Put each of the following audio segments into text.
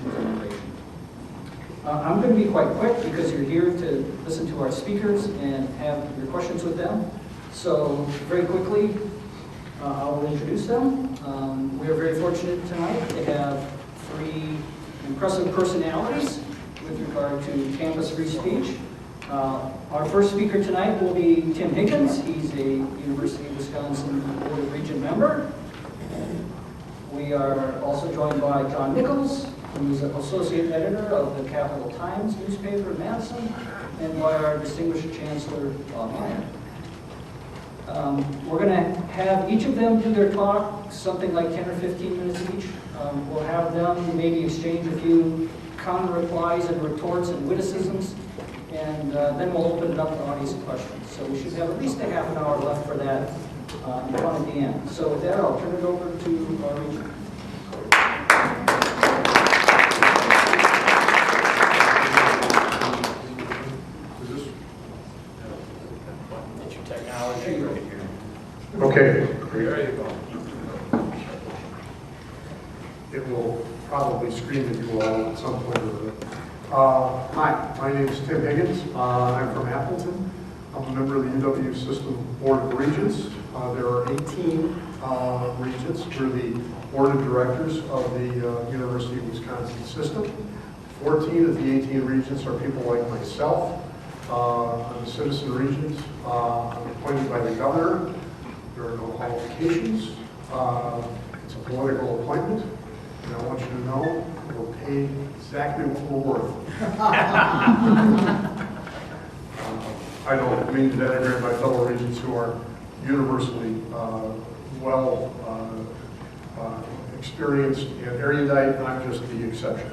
institutions and innovation. I'm going to be quite quick because you're here to listen to our speakers and have your questions with them. So very quickly, I will introduce them. We are very fortunate tonight to have three impressive personalities with regard to campus free speech. Our first speaker tonight will be Tim Higgins. He's a University of Wisconsin-Stout Board of Regents member. We are also joined by John Nichols, who's an associate editor of the Capital Times newspaper in Madison, and by our distinguished Chancellor Bob Meyer. We're going to have each of them do their talk, something like 10 or 15 minutes each. We'll have them maybe exchange a few counter replies and retorts and witticisms, and then we'll open it up to audience questions. So we should have at least a half an hour left for that and fun at the end. So with that, I'll turn it over to our regent. Okay, there you go. It will probably scream at you all at some point or other. Hi, my name is Tim Higgins. I'm from Appleton. I'm a member of the UW Board of Regents. There are 18 regents. We're the board of directors of the University of Wisconsin system. 14 of the 18 regents are people like myself. I'm a citizen regent. I'm appointed by the governor. There are no qualifications. It's a political appointment, and I want you to know we're paid exactly what we're worth. I don't mean to denigrate my fellow regents who are universally well experienced and erudite. I'm just the exception.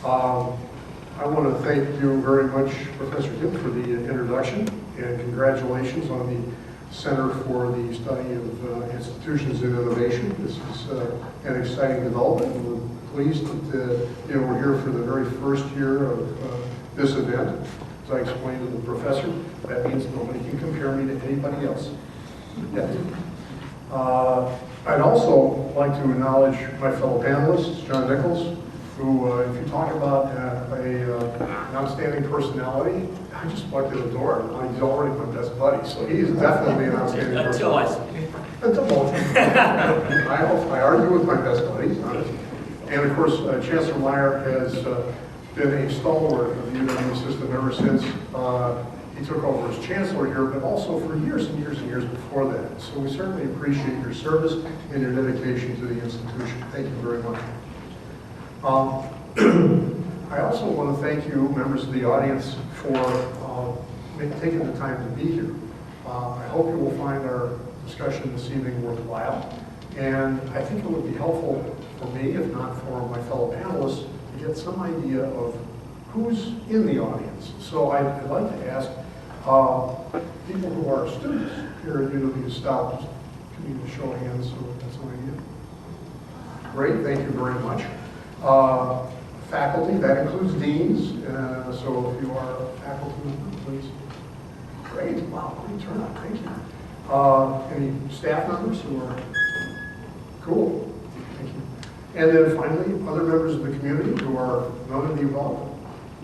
I want to thank you very much, Professor Kim, for the introduction, and congratulations on the Center for the Study of Institutions and Innovation. This is an exciting development. We're pleased that we're here for the very first year of this event. As I explained to the professor, that means nobody can compare me to anybody else. Yeah. I'd also like to acknowledge my fellow panelists, John Nichols, who, if you talk about an outstanding personality, I just walked in the door. He's already my best buddy, so he's definitely an outstanding personality. Until I argue with my best buddies. And of course, Chancellor Meyer has been a stalwart of the UW system ever since he took over as chancellor here, but also for years and years and years before that. So we certainly appreciate your service and your dedication to the institution. Thank you very much. I also want to thank you, members of the audience, for taking the time to be here. I hope you will find our discussion this evening worthwhile, and I think it would be helpful for me, if not for my fellow panelists, to get some idea of who's in the audience. So I'd like to ask people who are students here at UW Stout, can you show of hands so that's an idea? Great, thank you very much. Faculty, that includes deans, so if you are a faculty member, please. Great, wow, great turnout, thank you. Any staff members who are, cool, thank you. And then finally, other members of the community who are none of the above.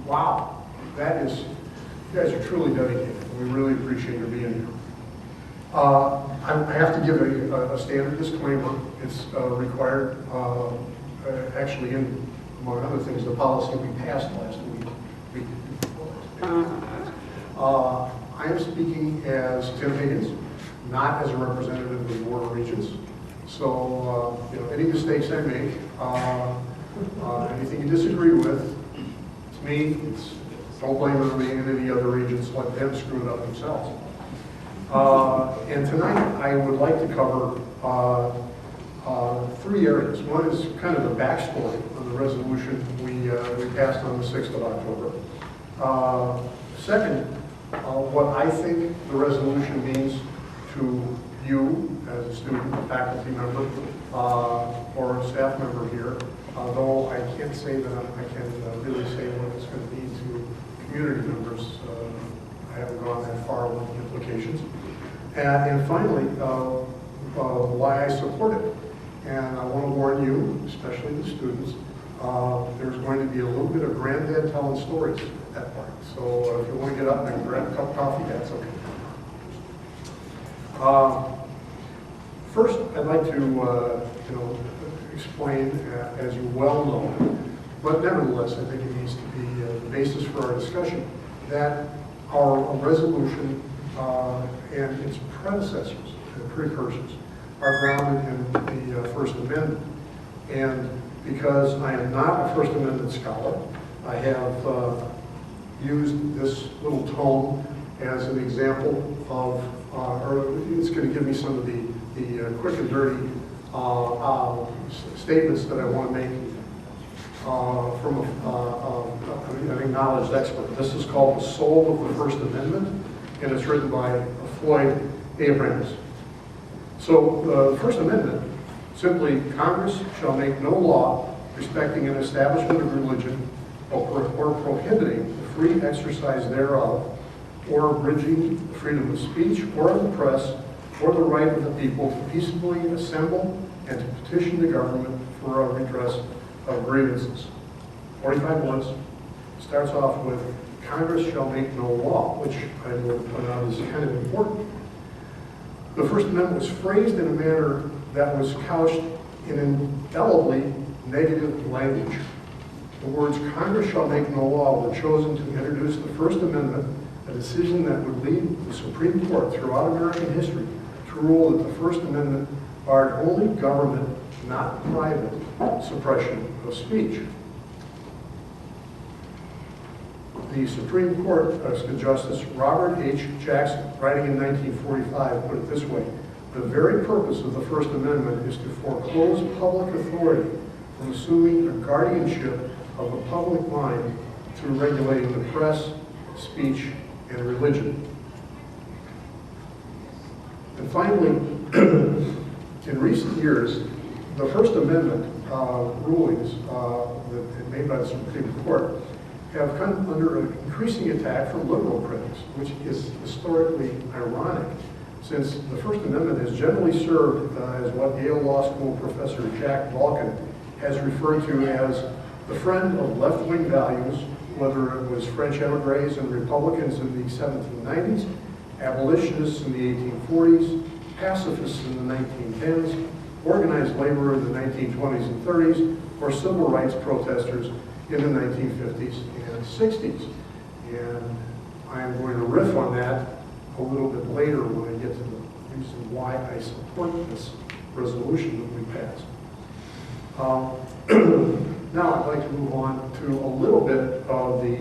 Wow, that is, you guys are truly dedicated. We really appreciate your being here. I have to give a standard disclaimer. It's required, actually, in, among other things, the policy we passed last week. I am speaking as Tim Higgins, not as a representative of the Board of Regents. So, any mistakes I make, anything you disagree with, it's me. Don't blame it on any of the other regents. Let them screw it up themselves. And tonight, I would like to cover three areas. One is kind of the backstory of the resolution we passed on the 6th of October. Second, what I think the resolution means to you as a student, a faculty member, or a staff member here, though I can't say that I can really say what it's going to mean to community members. I haven't gone that far with the implications. And finally, why I support it. And I want to warn you, especially the students, There's going to be a little bit of granddad telling stories at that part. So if you want to get up and grab a cup of coffee, that's okay. First, I'd like to explain, as you well know, but nevertheless, I think it needs to be the basis for our discussion, that our resolution and its predecessors and precursors are grounded in the First Amendment. And because I am not a First Amendment scholar, I have used this little tome as an example of, or it's going to give me some of the quick and dirty statements that I want to make from an acknowledged expert. This is called The Soul of the First Amendment, and it's written by Floyd Abrams. So the First Amendment, simply, Congress shall make no law respecting an establishment of religion or prohibiting the free exercise thereof, or abridging the freedom of speech or of the press, or the right of the people to peaceably assemble and to petition the government for a redress of grievances. 45 words. Starts off with, Congress shall make no law, which I will point out is kind of important. The First Amendment was phrased in a manner that was couched in indelibly negative language. The words, Congress shall make no law, were chosen to introduce the First Amendment, a decision that would lead the Supreme Court throughout American history to rule that the First Amendment barred only government, not private, suppression of speech. The Supreme Court Justice Robert H. Jackson, writing in 1945, put it this way: the very purpose of the First Amendment is to foreclose public authority from assuming a guardianship of the public mind through regulating the press, speech, and religion. And finally, in recent years, the First Amendment rulings that made by the Supreme Court have come under an increasing attack from liberal critics, which is historically ironic, since the First Amendment has generally served as what Yale Law School professor Jack Balkin has referred to as the friend of left-wing values, whether it was French emigres and Republicans in the 1790s, abolitionists in the 1840s, pacifists in the 1910s, organized labor in the 1920s and 30s, or civil rights protesters in the 1950s and 60s. And I am going to riff on that a little bit later when I get to the reason why I support this resolution that we passed. Now I'd like to move on to a little bit of the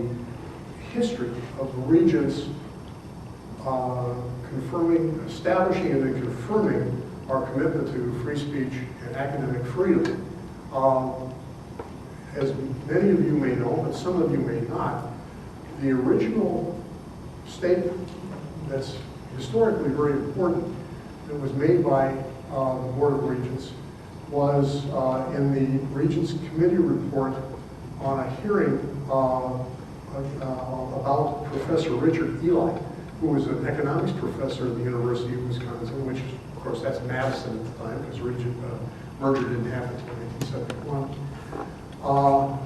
history of the Regents establishing and then confirming our commitment to free speech and academic freedom. As many of you may know, but some of you may not, the original statement that's historically very important that was made by the Board of Regents was in the Regents Committee report on a hearing about Professor Richard Ely, who was an economics professor at the University of Wisconsin, which, of course, that's Madison at the time, because Regent merger didn't happen until 1971.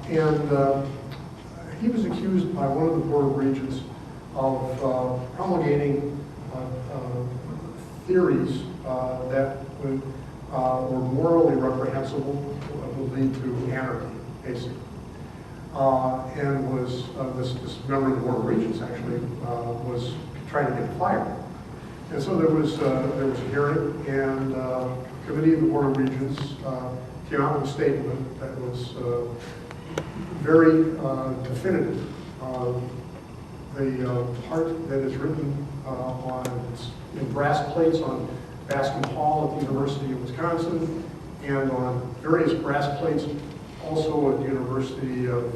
And he was accused by one of the Board of Regents of promulgating theories that were morally reprehensible, would lead to anarchy, basically. And was this member of the Board of Regents actually was trying to get fired. And so there was a hearing, and a committee of the Board of Regents came out with a statement that was very definitive. The part that is written in brass plates on Bascom Hall at the University of Wisconsin, and on various brass plates also at the University of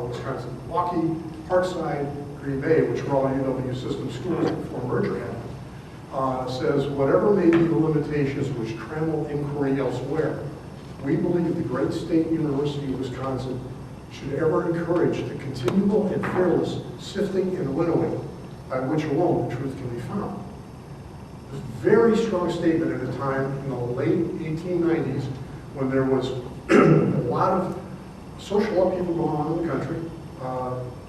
Wisconsin-Milwaukee, Parkside, Green Bay, which were all UW system schools before merger happened, says, whatever may be the limitations which trammel inquiry elsewhere, we believe the great state University of Wisconsin should ever encourage the continual and fearless sifting and winnowing by which alone the truth can be found. A very strong statement at a time in the late 1890s when there was a lot of social upheaval going on in the country.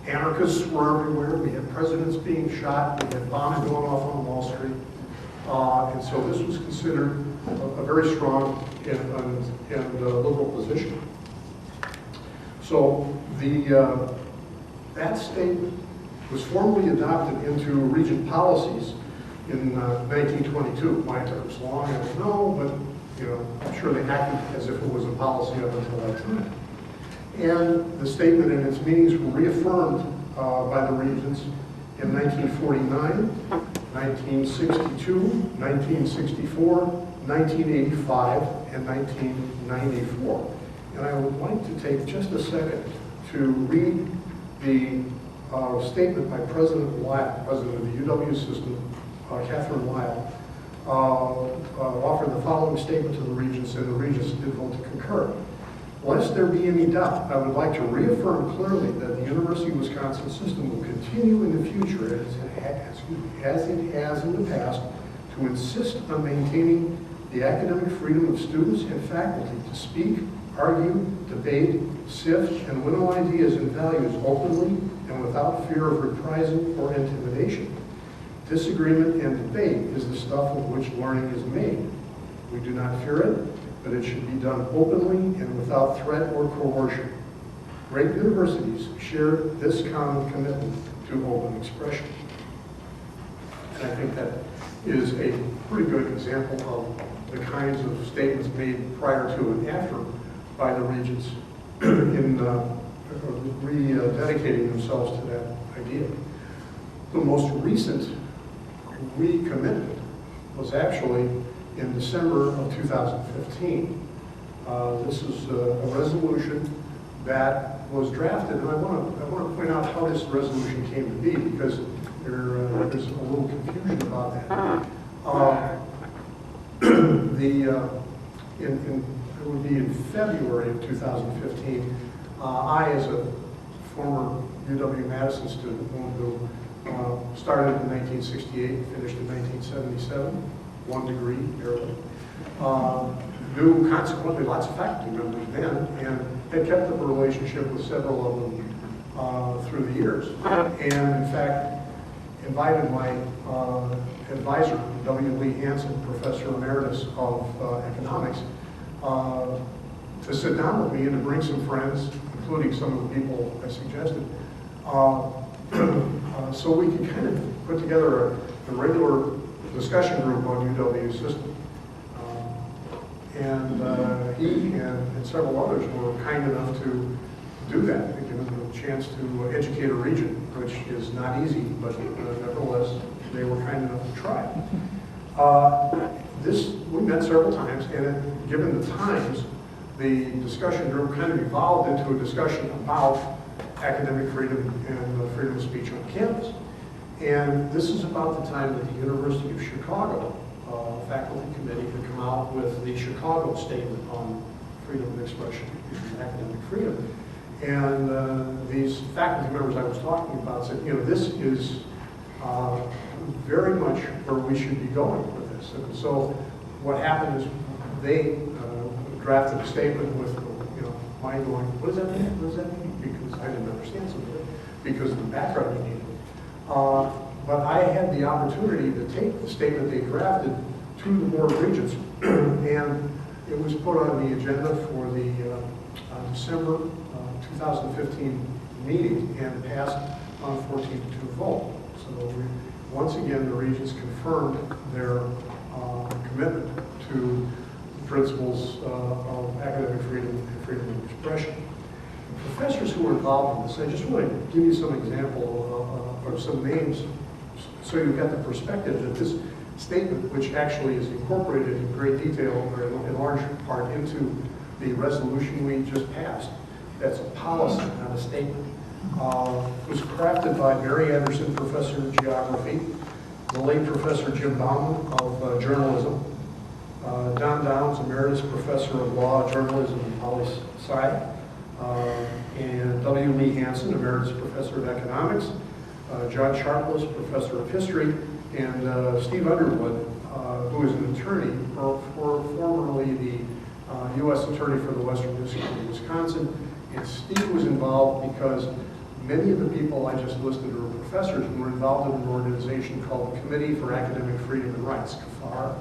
Anarchists were everywhere. We had presidents being shot. We had bombs going off on Wall Street. And so this was considered a very strong and liberal position. So that statement was formally adopted into Regent policies in 1922. Why it took so long, I don't know, but I'm sure they acted as if it was a policy up until that time. And the statement and its meanings were reaffirmed by the Regents in 1949, 1962, 1964, 1985, and 1994. And I would like to take just a second to read the statement by President Weil, President of the UW system, Catherine Weil, offered the following statement to the Regents, and the Regents did vote to concur. Lest there be any doubt, I would like to reaffirm clearly that the University of Wisconsin system will continue in the future as it has in the past to insist on maintaining the academic freedom of students and faculty to speak, argue, debate, sift, and winnow ideas and values openly and without fear of reprisal or intimidation. Disagreement and debate is the stuff of which learning is made. We do not fear it, but it should be done openly and without threat or coercion. Great universities share this common commitment to open expression. And I think that is a pretty good example of the kinds of statements made prior to and after by the Regents in rededicating themselves to that idea. The most recent recommitment was actually in December of 2015. This is a resolution that was drafted, and I want to point out how this resolution came to be, because there's a little confusion about that. It would be in February of 2015. I, as a former UW Madison student who started in 1968, finished in 1977, 1 degree, barely. Knew consequently lots of faculty members then, and had kept up a relationship with several of them through the years. And in fact, invited my advisor, W. Lee Hansen, Professor Emeritus of Economics, to sit down with me and to bring some friends, including some of the people I suggested, so we could kind of put together a regular discussion group on UW system. And he and several others were kind enough to do that, to give them a chance to educate a region, which is not easy, but nevertheless, they were kind enough to try. We met several times, and given the times, the discussion group kind of evolved into a discussion about academic freedom and freedom of speech on campus. And this is about the time that the University of Chicago faculty committee had come out with the Chicago Statement on Freedom of Expression and Academic Freedom. And these faculty members I was talking about said, this is very much where we should be going with this. And so what happened is they drafted a statement with, my going, what does that mean? What does that mean? Because I didn't understand some of it, because of the background they needed. But I had the opportunity to take the statement they drafted to the Board of Regents, and it was put on the agenda for the December 2015 meeting and passed on 14-2 vote. So once again, the Regents confirmed their commitment to the principles of academic freedom and freedom of expression. The professors who were involved in this, I just want to give you some example or some names so you've got the perspective that this statement, which actually is incorporated in great detail or in large part into the resolution we just passed, that's a policy, not a statement, was crafted by Mary Anderson, professor of geography, the late Professor Jim Bauman of journalism, Don Downs, emeritus professor of law, journalism, and poli-sci, and W. Lee Hansen, emeritus professor of economics, John Sharpless, professor of history, and Steve Underwood, who is an attorney, formerly the U.S. Attorney for the Western District of Wisconsin, And Steve was involved because many of the people I just listed were professors who were involved in an organization called the Committee for Academic Freedom and Rights, CAFAR.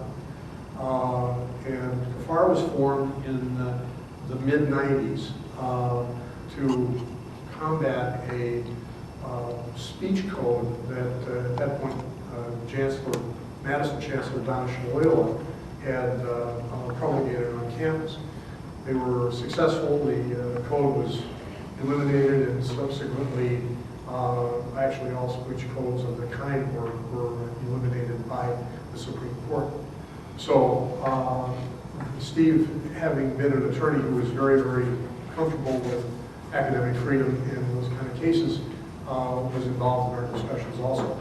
And CAFAR was formed in the mid-90s to combat a speech code that at that point Madison Chancellor Bob Meyer had promulgated on campus. They were successful. The code was eliminated, and subsequently, actually all speech codes of the kind were eliminated by the Supreme Court. So Steve, having been an attorney who was very, very comfortable with academic freedom in those kind of cases, was involved in our discussions also.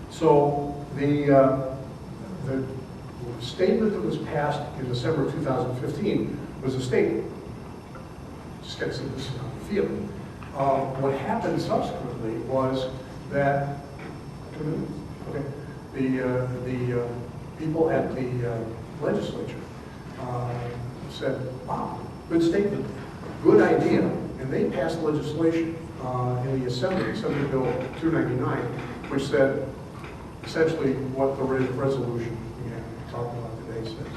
So the statement that was passed in December of 2015 was a statement. Just got to see this on the field. What happened subsequently was that the people at the legislature said, wow, good statement, good idea, and they passed legislation in the Assembly Bill 299, which said essentially what the resolution we talked about today says.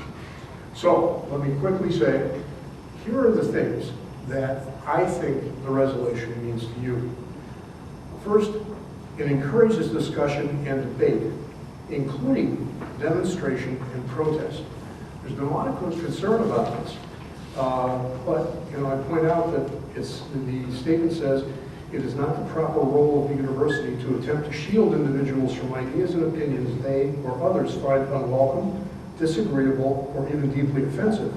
So let me quickly say, here are the things that I think the resolution means to you. First, it encourages discussion and debate, including demonstration and protest. There's been a lot of concern about this, but I point out that the statement says it is not the proper role of the university to attempt to shield individuals from ideas and opinions they or others find unwelcome, disagreeable, or even deeply offensive.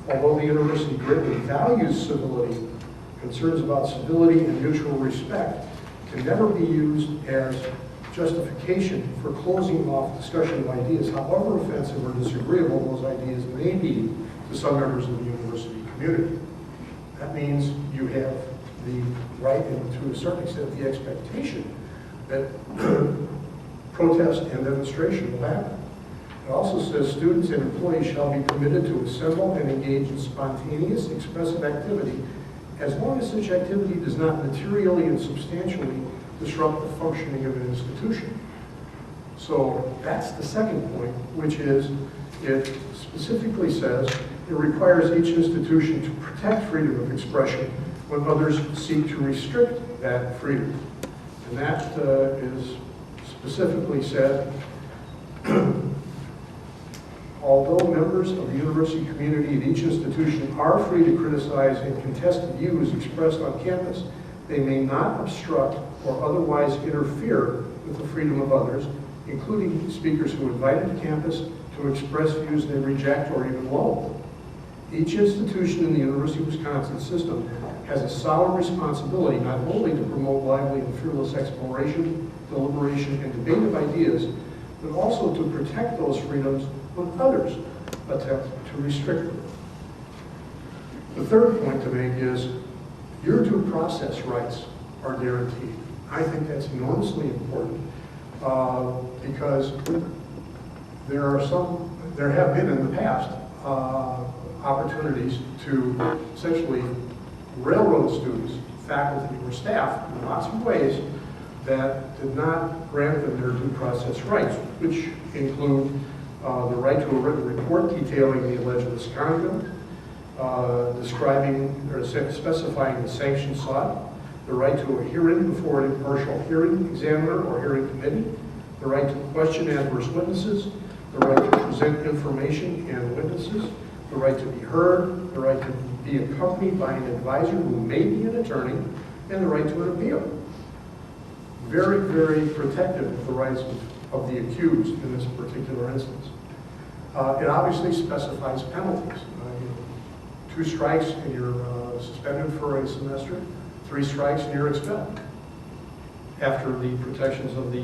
Although the university greatly values civility, concerns about civility and mutual respect can never be used as justification for closing off discussion of ideas, however offensive or disagreeable those ideas may be to some members of the university community. That means you have the right and to a certain extent the expectation that protest and demonstration will happen. It also says students and employees shall be permitted to assemble and engage in spontaneous, expressive activity as long as such activity does not materially and substantially disrupt the functioning of an institution. So that's the second point, which is it specifically says it requires each institution to protect freedom of expression when others seek to restrict that freedom. And that is specifically said, although members of the university community at each institution are free to criticize and contest views expressed on campus, they may not obstruct or otherwise interfere with the freedom of others, including speakers who are invited to campus to express views they reject or even loathe. Each institution in the University of Wisconsin system has a solemn responsibility not only to promote lively and fearless exploration, deliberation, and debate of ideas, but also to protect those freedoms when others attempt to restrict them. The third point to make is your due process rights are guaranteed. I think that's enormously important because there have been in the past opportunities to essentially railroad students, faculty, or staff in lots of ways that did not grant them their due process rights, which include the right to a written report detailing the alleged misconduct, describing or specifying the sanctions sought, the right to a hearing before an impartial hearing examiner or hearing committee, the right to question adverse witnesses, the right to present information and witnesses, the right to be heard, the right to be accompanied by an advisor who may be an attorney, and the right to an appeal. Very, very protective of the rights of the accused in this particular instance. It obviously specifies penalties. 2 strikes and you're suspended for a semester, 3 strikes and you're expelled after the protections of the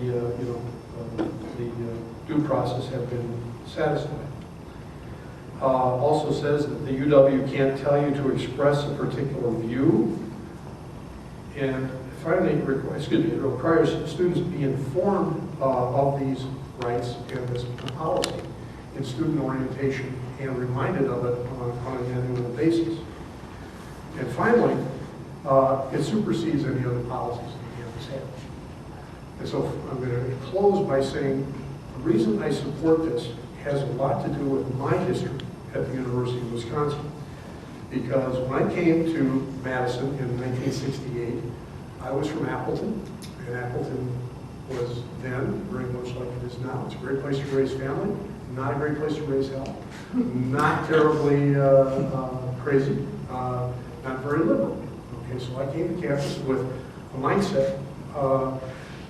due process have been satisfied. Also says that the UW can't tell you to express a particular view. And finally, it requires students be informed of these rights and this policy in student orientation and reminded of it on an annual basis. And finally, it supersedes any other policies the campus has. And so I'm going to close by saying the reason I support this has a lot to do with my history at the University of Wisconsin. Because when I came to Madison in 1968, I was from Appleton, and Appleton was then very much like it is now. It's a great place to raise family, not a great place to raise hell, not terribly crazy, not very liberal. Okay, so I came to campus with a mindset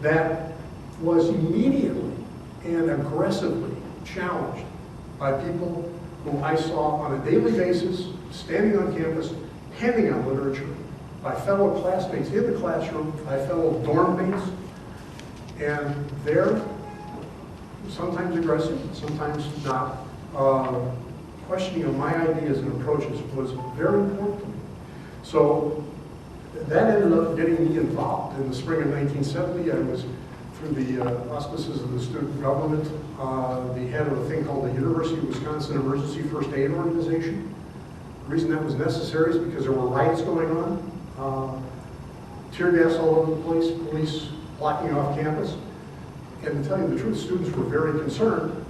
that was immediately and aggressively challenged by people who I saw on a daily basis, standing on campus, handing out literature, by fellow classmates in the classroom, by fellow dorm mates, and they're sometimes aggressive, sometimes not. Questioning of my ideas and approaches was very important to me. So that ended up getting me involved. In the spring of 1970, I was, through the auspices of the student government, the head of a thing called the University of Wisconsin Emergency First Aid Organization. The reason that was necessary is because there were riots going on, tear gas all over the place, police blocking off campus. And to tell you the truth, students were very concerned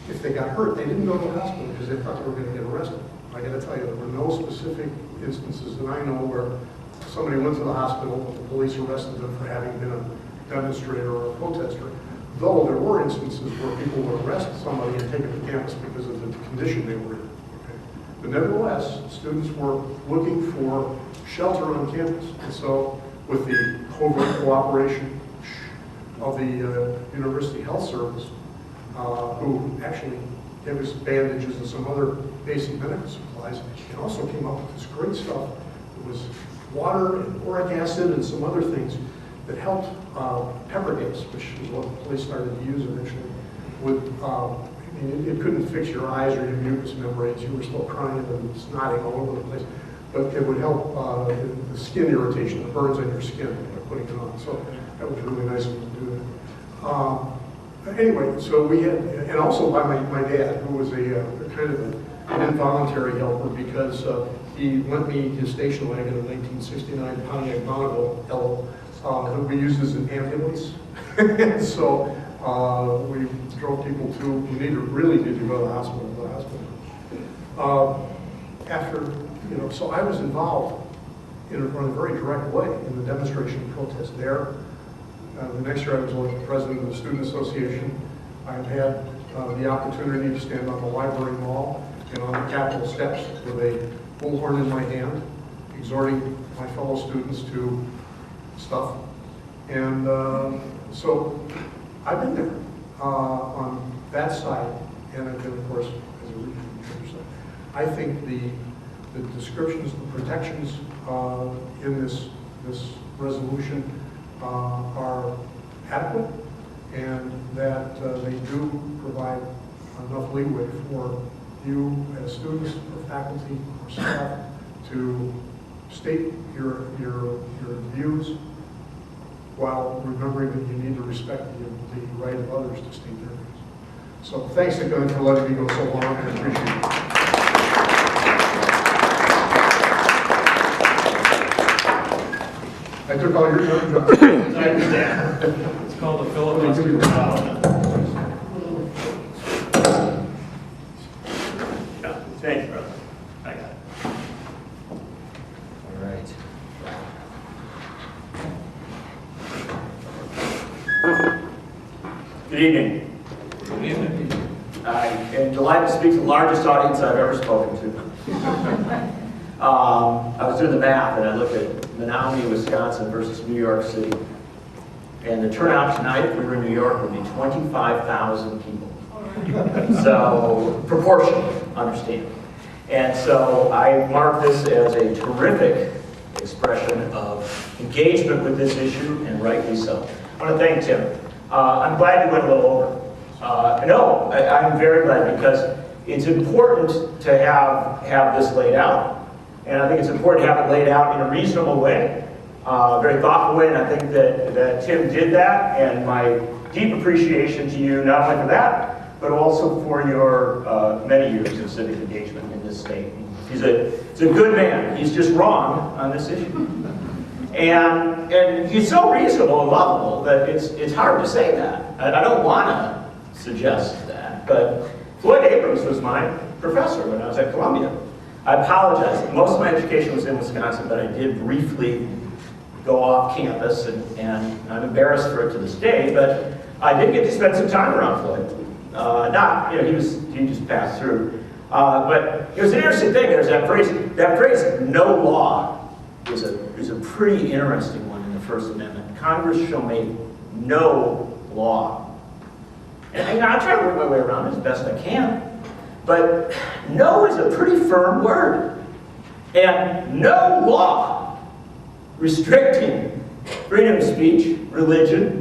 if they got hurt. They didn't go to the hospital because they thought they were going to get arrested. I got to tell you, there were no specific instances that I know where somebody went to the hospital, the police arrested them for having been a demonstrator or a protester. Though there were instances where people would arrest somebody and take them to campus because of the condition they were in. Okay? But nevertheless, students were looking for shelter on campus. And so, with the covert cooperation of the University Health Service, who actually gave us bandages and some other basic medical supplies, and also came up with this great stuff. It was water and boric acid and some other things that helped pepper gas, which is what the police started to use eventually. It couldn't fix your eyes or your mucous membranes. You were still crying and snotting all over the place. But it would help the skin irritation, the burns on your skin by putting it on. So that was really nice of them to do that. Anyway, so we had, and also by my dad, who was a kind of an involuntary helper because he lent me his station wagon in 1969 Pontiac Bonneville Yellow, that we used as an ambulance. So we drove people who really needed to go to the hospital. After, so I was involved in a very direct way in the demonstration and protest there. The next year I was elected president of the Student Association. I've had the opportunity to stand on the library mall and on the Capitol steps with a bullhorn in my hand, exhorting my fellow students to stuff. And so I've been there on that side, and I've been, of course, as a regent on the other side. I think the descriptions, the protections in this resolution are adequate, and that they do provide enough leeway for you as students or faculty or staff to state your views while remembering that you need to respect the right of others to state their views. So thanks again for letting me go so long. I appreciate it. I took all your time, John. I understand. It's called a filibuster. Yeah, thanks, brother. I got it. All right. Good evening. Good evening. I am delighted to speak to the largest audience I've ever spoken to. I was doing the math and I looked at Menominee, Wisconsin versus New York City. And the turnout tonight, if we were in New York, would be 25,000 people. So, proportional, understand. And so I mark this as a terrific expression of engagement with this issue, and rightly so. I want to thank Tim. I'm glad you went a little over. I'm very glad because it's important to have this laid out. And I think it's important to have it laid out in a reasonable way, very thoughtful way, and I think that Tim did that, and my deep appreciation to you, not only for that, but also for your many years of civic engagement in this state. He's a good man. He's just wrong on this issue. And he's so reasonable and lovable that it's hard to say that. I don't want to suggest that, but Floyd Abrams was my professor when I was at Columbia. I apologize. Most of my education was in Wisconsin, but I did briefly go off campus, and I'm embarrassed for it to this day, but I did get to spend some time around Floyd. He just passed through. But it was an interesting thing. There's that phrase, no law, is a pretty interesting one in the First Amendment. Congress shall make no law. And I try to work my way around it as best I can. But no is a pretty firm word. And no law restricting freedom of speech, religion,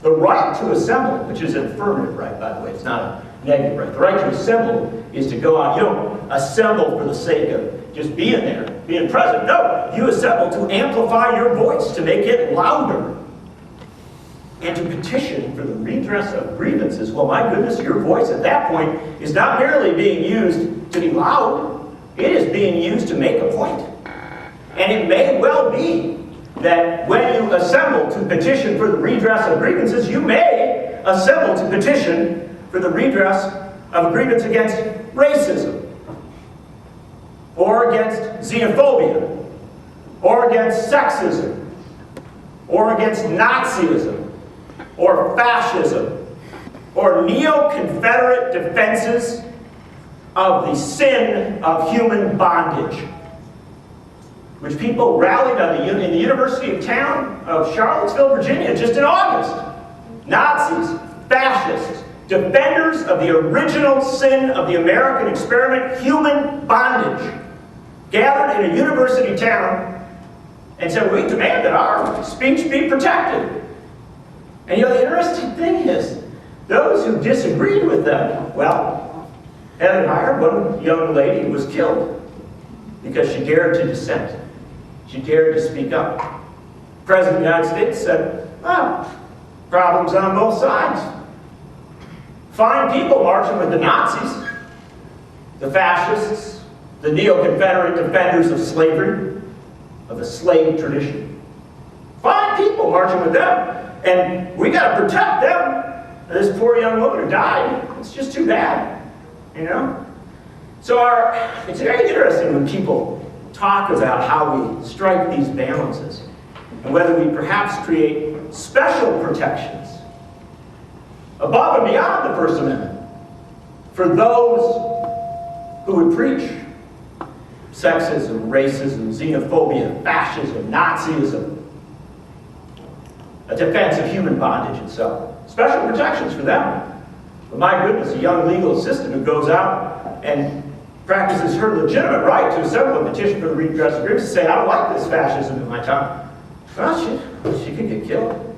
the right to assemble, which is an affirmative right, by the way, it's not a negative right. The right to assemble is to go out. You don't assemble for the sake of just being there, being present. No, you assemble to amplify your voice, to make it louder, and to petition for the redress of grievances. Well, my goodness, your voice at that point is not merely being used to be loud, it is being used to make a point. And it may well be that when you assemble to petition for the redress of grievances, you may assemble to petition for the redress of a grievance against racism, or against xenophobia, or against sexism, or against Nazism, or fascism, or neo-Confederate defenses of the sin of human bondage, which people rallied on in the University of Town of Charlottesville, Virginia, just in August. Nazis, fascists, defenders of the original sin of the American experiment, human bondage, gathered in a university town and said, we demand that our speech be protected. And you know, the interesting thing is, those who disagreed with them, well, Heather Heyer, one young lady, was killed because she dared to dissent. She dared to speak up. The President of the United States said, well, problems on both sides. Fine people marching with the Nazis, the fascists, the neo-Confederate defenders of slavery, of the slave tradition. Fine people marching with them. And we got to protect them. This poor young woman who died, it's just too bad, you know? So it's very interesting when people talk about how we strike these balances and whether we perhaps create special protections above and beyond the First Amendment for those who would preach sexism, racism, xenophobia, fascism, Nazism, a defense of human bondage itself. Special protections for them. But my goodness, a young legal assistant who goes out and practices her legitimate right to assemble a petition for the redress of grievances, say, I don't like this fascism in my town. Well, she could get killed.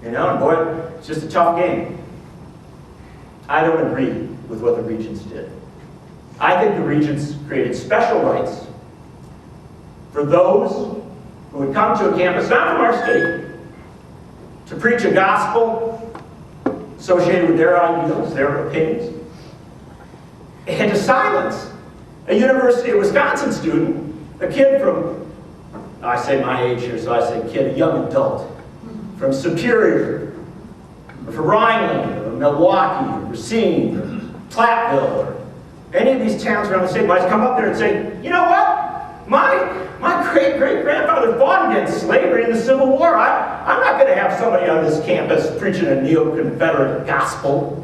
You know, and boy, it's just a tough game. I don't agree with what the Regents did. I think the Regents created special rights for those who would come to a campus, not from our state, to preach a gospel associated with their ideals, their opinions, and to silence a University of Wisconsin student, a kid from, I say my age here, so I say kid, a young adult, from Superior, or from Rhineland, or Milwaukee, or Racine, or Platteville, or any of these towns around the state might come up there and say, you know what? My great-great-grandfather fought against slavery in the Civil War. I'm not going to have somebody on this campus preaching a neo-Confederate gospel.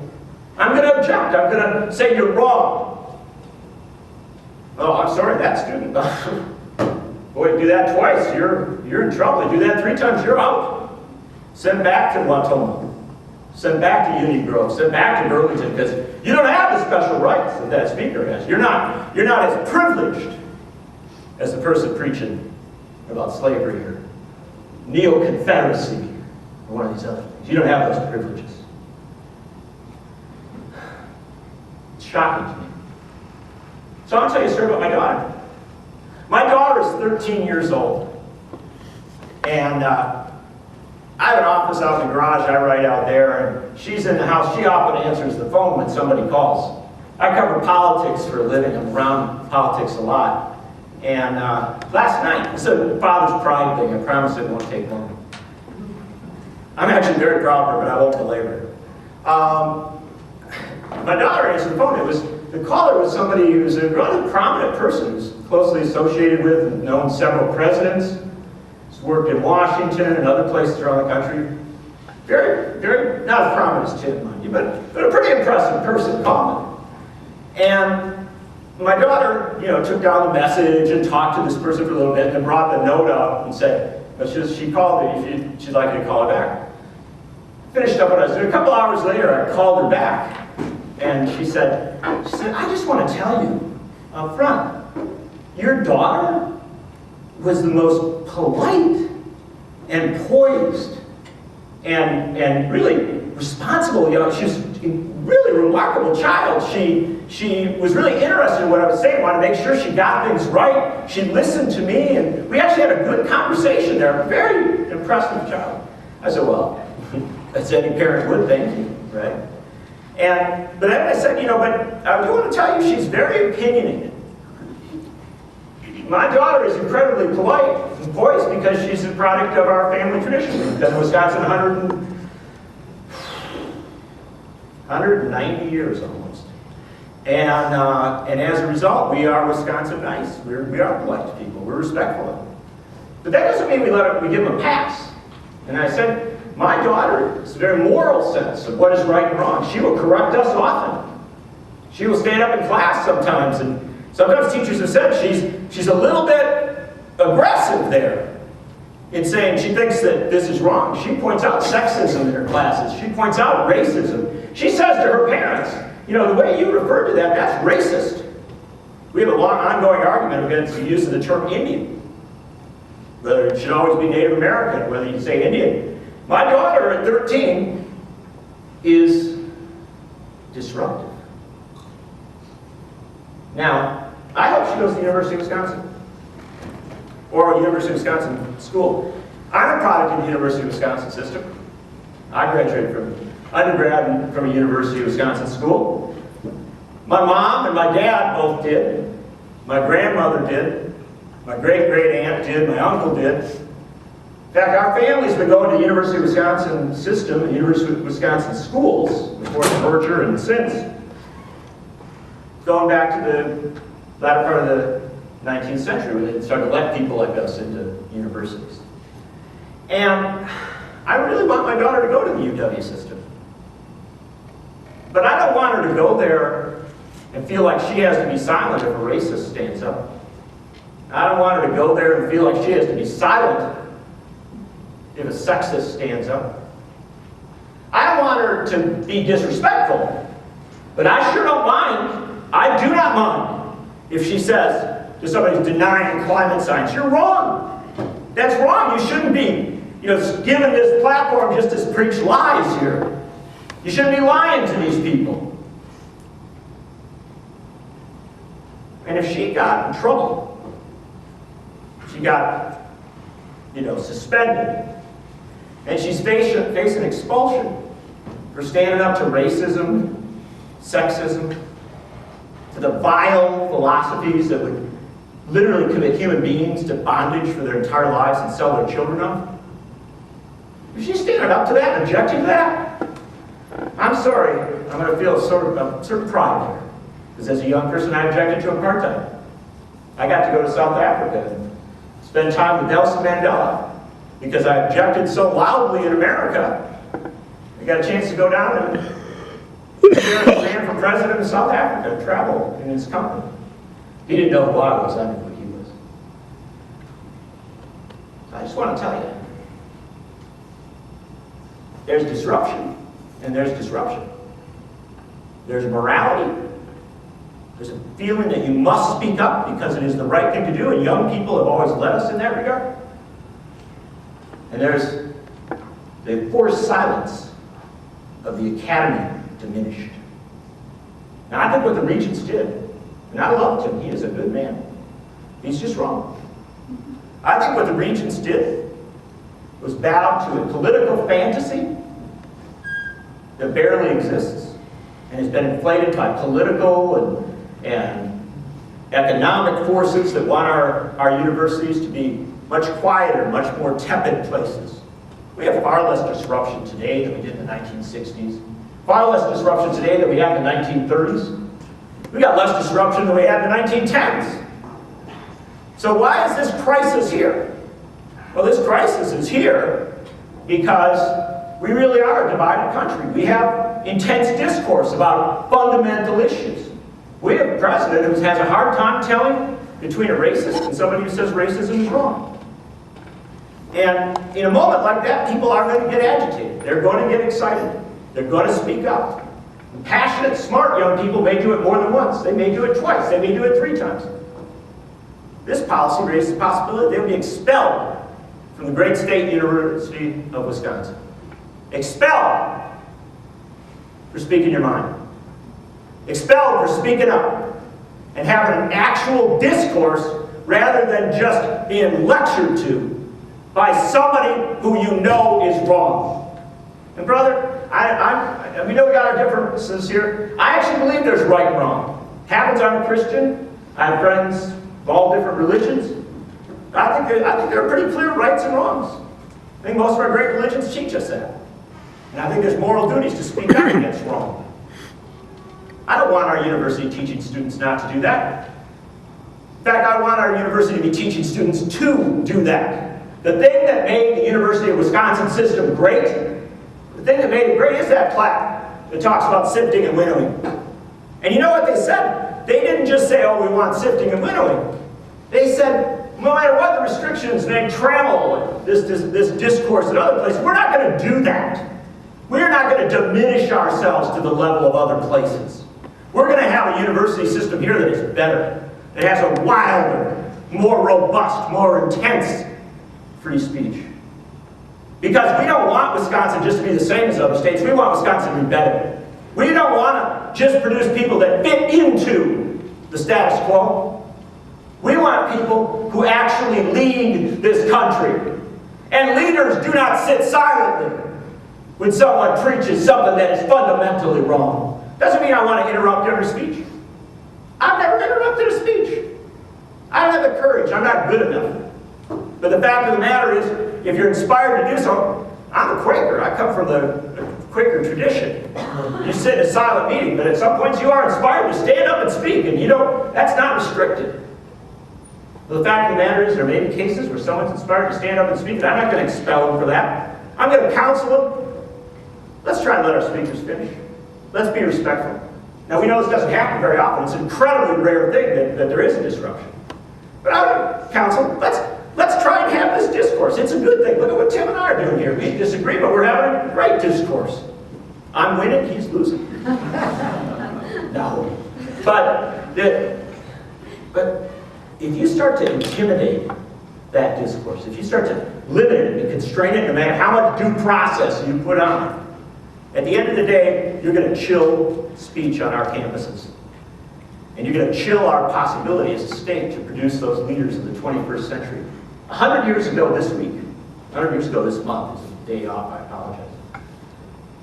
I'm going to object. I'm going to say you're wrong. Oh, I'm sorry, that student. Boy, do that twice, you're in trouble. You do that 3 times, you're out. Send back to Watoma. Send back to Union Grove. Send back to Burlington, because you don't have the special rights that that speaker has. You're not as privileged as the person preaching about slavery or neo-Confederacy or one of these other things. You don't have those privileges. It's shocking to me. So I'll tell you a story about my daughter. My daughter is 13 years old. And I I have an office out in the garage, I write out there, and she's in the house. She often answers the phone when somebody calls. I cover politics for a living. I'm around politics a lot. And last night, it's a Father's Pride thing. I promise it won't take long. I'm actually very proud of her, but I won't belabor it. My daughter answered the phone. The caller was somebody who was a rather prominent person, who's closely associated with and known several presidents. He's worked in Washington and other places around the country. Very, very, not as prominent as Tim, mind you, but a pretty impressive person calling. And my daughter, took down the message and talked to this person for a little bit and then brought the note up and said, she called me, she'd like me to call her back. Finished up what I was doing. A couple hours later, I called her back. And she said, I just want to tell you up front, your daughter was the most polite and poised and really responsible. She was a really remarkable child. She was really interested in what I was saying, wanted to make sure she got things right. She listened to me, and we actually had a good conversation there. Very impressive child. I said, well, as any parent would, thank you, right? But then I said, but I do want to tell you, she's very opinionated. My daughter is incredibly polite and poised because she's a product of our family tradition. We've been in Wisconsin 190 years almost. And as a result, we are Wisconsinites. We are polite to people. We're respectful of them. But that doesn't mean we give them a pass. And I said, my daughter has a very moral sense of what is right and wrong. She will correct us often. She will stand up in class sometimes, and sometimes teachers have said she's a little bit aggressive there in saying she thinks that this is wrong. She points out sexism in her classes. She points out racism. She says to her parents, the way you refer to that, that's racist. We have a long ongoing argument against the use of the term Indian. Whether it should always be Native American, whether you say Indian. My daughter at 13 is disruptive. Now, I hope she goes to the University of Wisconsin or a University of Wisconsin school. I'm a product of the University of Wisconsin system. I graduated from undergrad from a University of Wisconsin school. My mom and my dad both did. My grandmother did. My great-great-aunt did. My uncle did. In fact, our family's been going to the University of Wisconsin system and University of Wisconsin schools before the merger and since, going back to the latter part of the 19th century when they started to let people like us into universities. And I really want my daughter to go to the UW system. But I don't want her to go there and feel like she has to be silent if a racist stands up. I don't want her to go there and feel like she has to be silent if a sexist stands up. I don't want her to be disrespectful, but I sure don't mind. I do not mind if she says to somebody who's denying climate science, you're wrong. That's wrong. You shouldn't be, given this platform just to preach lies here. You shouldn't be lying to these people. And if she got in trouble, she got, suspended, and she's facing expulsion for standing up to racism, sexism, to the vile philosophies that would literally commit human beings to bondage for their entire lives and sell their children off. If she's standing up to that and objecting to that, I'm sorry, I'm going to feel a certain pride there. Because as a young person, I objected to apartheid. I got to go to South Africa and spend time with Nelson Mandela because I objected so loudly in America. I got a chance to go down and stand for president of South Africa and travel in his company. He didn't know who I was, I knew who he was. So I just want to tell you, there's disruption and there's disruption. There's morality. There's a feeling that you must speak up because it is the right thing to do, and young people have always led us in that regard. And there's the forced silence of the academy diminished. Now, I think what the Regents did, and I loved him, he is a good man. He's just wrong. I think what the Regents did was bowed to a political fantasy that barely exists and has been inflated by political and economic forces that want our universities to be much quieter, much more tepid places. We have far less disruption today than we did in the 1960s. Far less disruption today than we had in the 1930s. We got less disruption than we had in the 1910s. So why is this crisis here? Well, this crisis is here because we really are a divided country. We have intense discourse about fundamental issues. We have a president who has a hard time telling between a racist and somebody who says racism is wrong. And in a moment like that, people are going to get agitated. They're going to get excited. They're going to speak up. And passionate, smart young people may do it more than once. They may do it twice. They may do it 3 times. This policy raises the possibility they'll be expelled from the great state University of Wisconsin. Expelled for speaking your mind. Expelled for speaking up and having an actual discourse rather than just being lectured to by somebody who you know is wrong. And brother, we know we got our differences here. I actually believe there's right and wrong. Happens I'm a Christian. I have friends of all different religions. I think there are pretty clear rights and wrongs. I think most of our great religions teach us that. And I think there's moral duties to speak out against wrong. I don't want our university teaching students not to do that. In fact, I want our university to be teaching students to do that. The thing that made the University of Wisconsin system great, the thing that made it great is that plaque that talks about sifting and winnowing. And you know what they said? They didn't just say, oh, we want sifting and winnowing. They said, no matter what the restrictions may trammel this discourse in other places, we're not going to do that. We're not going to diminish ourselves to the level of other places. We're going to have a university system here that is better, that has a wilder, more robust, more intense free speech. Because we don't want Wisconsin just to be the same as other states. We want Wisconsin to be better. We don't want to just produce people that fit into the status quo. We want people who actually lead this country. And leaders do not sit silently when someone preaches something that is fundamentally wrong. Doesn't mean I want to interrupt every speech. I've never interrupted a speech. I don't have the courage. I'm not good enough. But the fact of the matter is, if you're inspired to do so, I'm a Quaker. I come from the Quaker tradition. You sit in a silent meeting, but at some points you are inspired to stand up and speak, and that's not restricted. But the fact of the matter is, there may be cases where someone's inspired to stand up and speak, and I'm not going to expel them for that. I'm going to counsel them. Let's try and let our speakers finish. Let's be respectful. Now, we know this doesn't happen very often. It's an incredibly rare thing that there is a disruption. But I would counsel, let's try and have this discourse. It's a good thing. Look at what Tim and I are doing here. We disagree, but we're having a great discourse. I'm winning, he's losing. No. But if you start to intimidate that discourse, if you start to limit it and constrain it, no matter how much due process you put on it, at the end of the day, you're going to chill speech on our campuses. And you're going to chill our possibility as a state to produce those leaders of the 21st century. 100 years ago this week, 100 years ago this month, it's a day off, I apologize.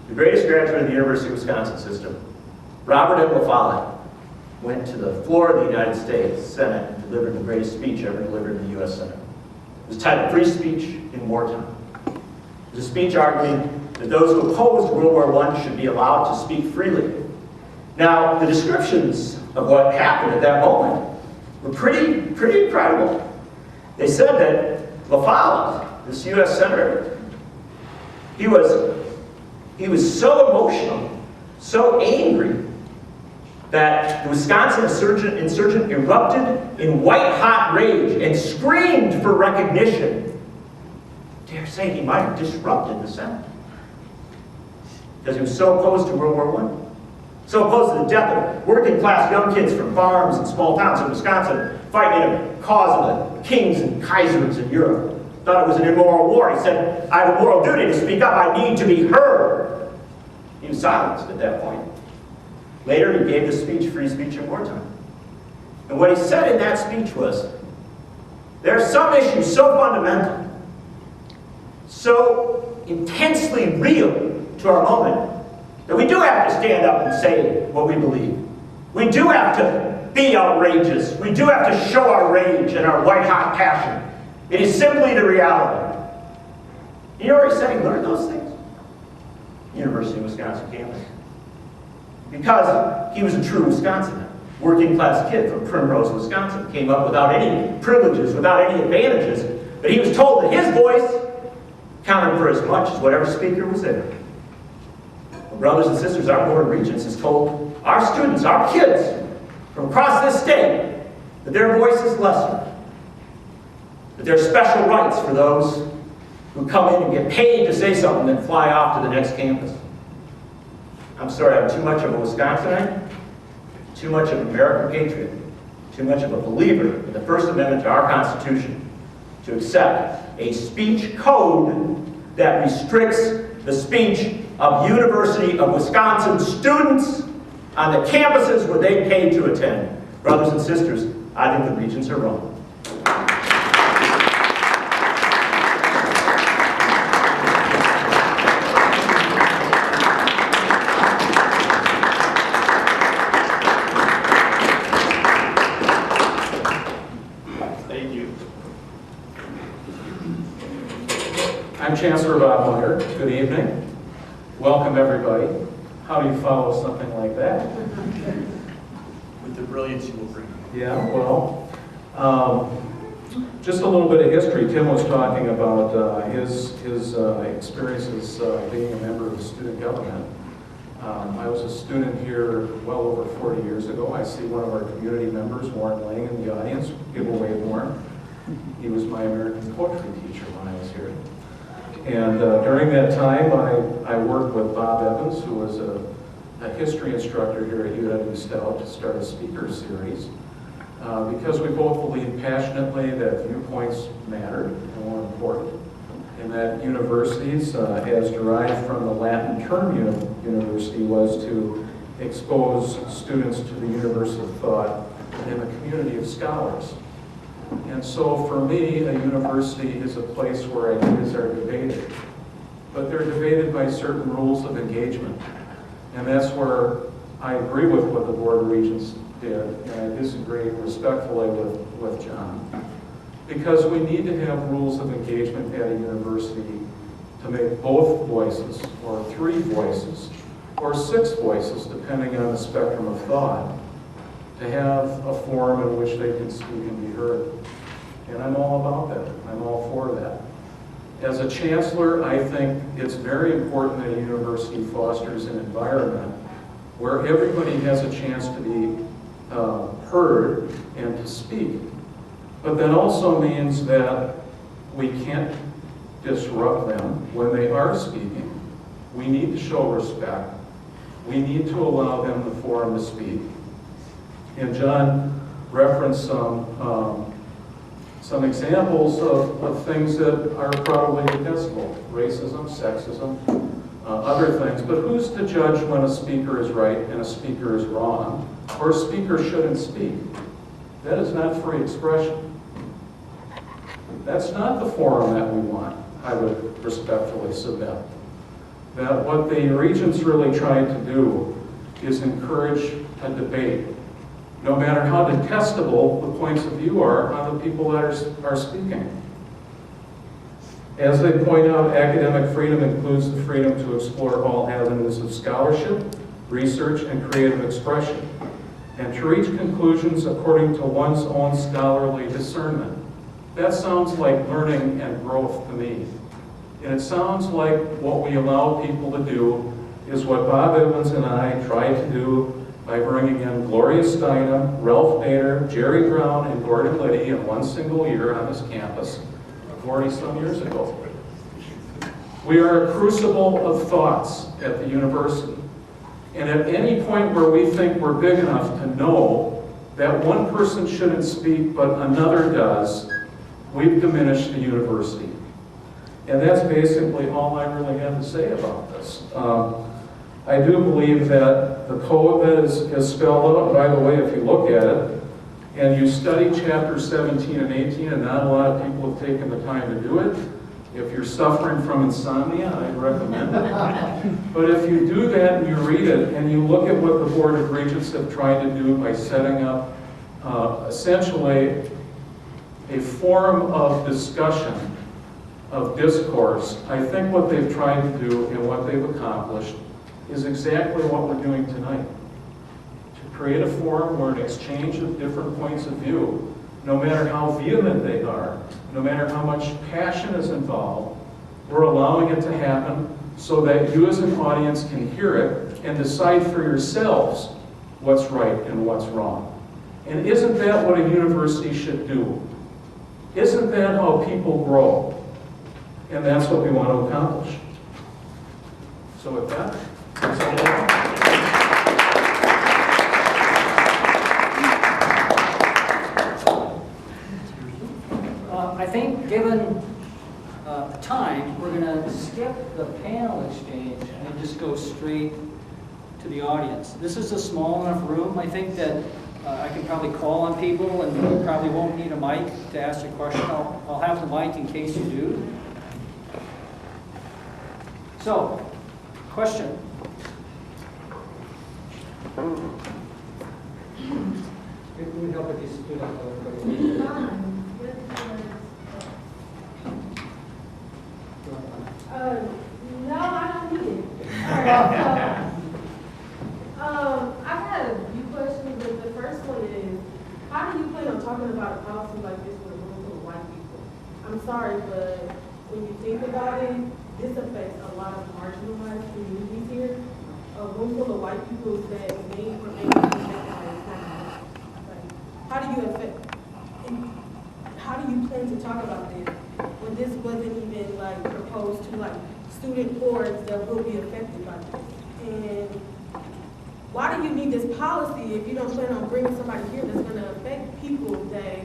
The greatest graduate of the University of Wisconsin system, Robert M. LaFollette, went to the floor of the United States Senate and delivered the greatest speech ever delivered in the U.S. Senate. It was titled Free Speech in Wartime. It was a speech arguing that those who opposed World War I should be allowed to speak freely. Now, the descriptions of what happened at that moment were pretty incredible. They said that LaFollette, this U.S. Senator, he was so emotional, so angry, that the Wisconsin insurgent erupted in white-hot rage and screamed for recognition. Dare say he might have disrupted the Senate. Because he was so opposed to World War I. So opposed to the death of working-class young kids from farms and small towns in Wisconsin fighting in a cause of the kings and kaisers in Europe. Thought it was an immoral war. He said, I have a moral duty to speak up. I need to be heard. He was silenced at that point. Later, he gave the speech, Free Speech in Wartime. And what he said in that speech was, there are some issues so fundamental, so intensely real to our moment that we do have to stand up and say what we believe. We do have to be outrageous. We do have to show our rage and our white-hot passion. It is simply the reality. You know where he said he learned those things? University of Wisconsin campus. Because he was a true Wisconsin, working-class kid from Primrose, Wisconsin. Came up without any privileges, without any advantages. But he was told that his voice counted for as much as whatever speaker was there. Well, brothers and sisters, our Board of Regents has told our students, our kids, from across this state, that their voice is lesser. That there are special rights for those who come in and get paid to say something and fly off to the next campus. I'm sorry, I'm too much of a Wisconsinite, too much of an American patriot, too much of a believer in the First Amendment to our Constitution to accept a speech code that restricts the speech of University of Wisconsin students on the campuses where they pay to attend. Brothers and sisters, I think the Regents are wrong. Thank you. I'm Chancellor Bob Meyer. Good evening. Welcome, everybody. How do you follow something like that? With the brilliance you will bring. Yeah, well, just a little bit of history. Tim was talking about his experiences being a member of the student government. I was a student here well over 40 years ago. I see one of our community members, Warren Lang, in the audience. Give a wave, Warren. He was my American poetry teacher when I was here. And during that time, I worked with Bob Evans, who was a history instructor here at UW-Stout, to start a speaker series. Because we both believe passionately that viewpoints matter and were important, and that universities, as derived from the Latin term university, was to expose students to the universe of thought and the community of scholars. And so for me, a university is a place where ideas are debated, but they're debated by certain rules of engagement. And that's where I agree with what the Board of Regents did, and I disagree respectfully with John. Because we need to have rules of engagement at a university to make both voices, or 3 voices, or 6 voices, depending on the spectrum of thought, to have a forum in which they can speak and be heard. And I'm all about that. I'm all for that. As a chancellor, I think it's very important that a university fosters an environment where everybody has a chance to be heard and to speak. But that also means that we can't disrupt them when they are speaking. We need to show respect. We need to allow them the forum to speak. And John referenced some examples of things that are probably detestable: racism, sexism, other things. But who's to judge when a speaker is right and a speaker is wrong, or a speaker shouldn't speak? That is not free expression. That's not the forum that we want, I would respectfully submit. That what the Regents really tried to do is encourage a debate, no matter how detestable the points of view are on the people that are speaking. As they point out, academic freedom includes the freedom to explore all avenues of scholarship, research, and creative expression, and to reach conclusions according to one's own scholarly discernment. That sounds like learning and growth to me. And it sounds like what we allow people to do is what Bob Evans and I tried to do by bringing in Gloria Steinem, Ralph Nader, Jerry Brown, and Gordon Liddy in one single year on this campus 40-some years ago. We are a crucible of thoughts at the university. And at any point where we think we're big enough to know that one person shouldn't speak but another does, we've diminished the university. And that's basically all I really have to say about this. I do believe that the code that is spelled out, by the way, if you look at it, and you study chapters 17 and 18, and not a lot of people have taken the time to do it, If you're suffering from insomnia, I'd recommend it. But if you do that and you read it and you look at what the Board of Regents have tried to do by setting up essentially a forum of discussion, of discourse, I think what they've tried to do and what they've accomplished is exactly what we're doing tonight. To create a forum where an exchange of different points of view, no matter how vehement they are, no matter how much passion is involved, we're allowing it to happen so that you as an audience can hear it and decide for yourselves what's right and what's wrong. And isn't that what a university should do? Isn't that how people grow? And that's what we want to accomplish. So with that, that's all I have. I think, given the time, we're going to skip the panel exchange and just go straight to the audience. This is a small enough room, I think, that I can probably call on people, and you probably won't need a mic to ask a question. I'll have the mic in case you do. So, question. It would help if you stood up, everybody. No, I don't need it. I've had a few questions, but the first one is, how do you plan on talking about a policy like this with a room full of white people? I'm sorry, but when you think about it, this affects a lot of marginalized communities here. A room full of white people that may or may not be affected by this kind. Like, how do you plan to talk about this when this wasn't even like proposed to like student boards that will be affected by this? And why do you need this policy if you don't plan on bringing somebody here that's going to affect people that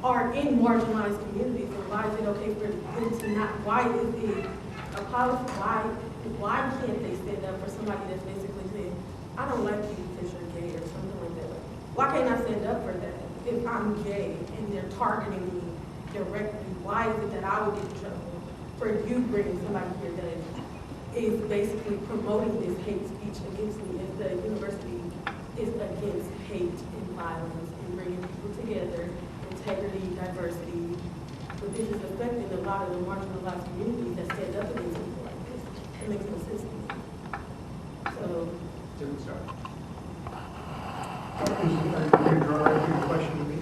are in marginalized communities? And why is it okay for them to not? Why is it a policy? Why can't they stand up for somebody that's basically saying, I don't like you because you're gay or something like that? Why can't I stand up for that if I'm gay and they're targeting me directly? Why is it that I would get in trouble for you bringing somebody here that is basically promoting this hate speech against me if the university is against hate and violence and bringing people together, integrity, diversity? But this is affecting a lot of the marginalized communities that stand up against people like this. It makes no sense to me. So, Can you direct your question to me?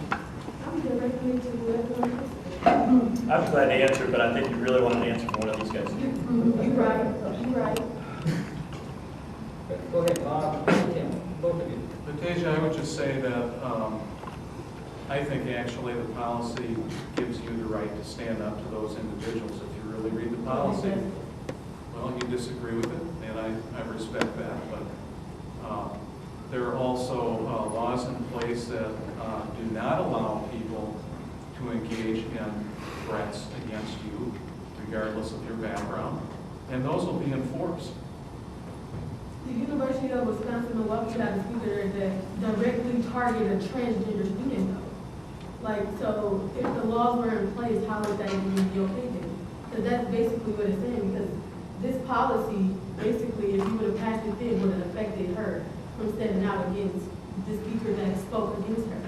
I'm directing it to whoever. I'm glad to answer, but I think you really want to answer from one of these guys. You're right. Go ahead, Bob, Tim, both of you. Natasha, I would just say that I think actually the policy gives you the right to stand up to those individuals if you really read the policy. Well, you disagree with it, and I respect that, but there are also laws in place that do not allow people to engage in threats against you, regardless of your background, and those will be enforced. The University of Wisconsin-Milwaukee had a speaker that directly targeted a transgender student, though. Like, so if the laws were in place, how would that even be okay then? Because that's basically what it's saying, because this policy, basically, if you would have passed it then, would have affected her from standing out against the speaker that spoke against her.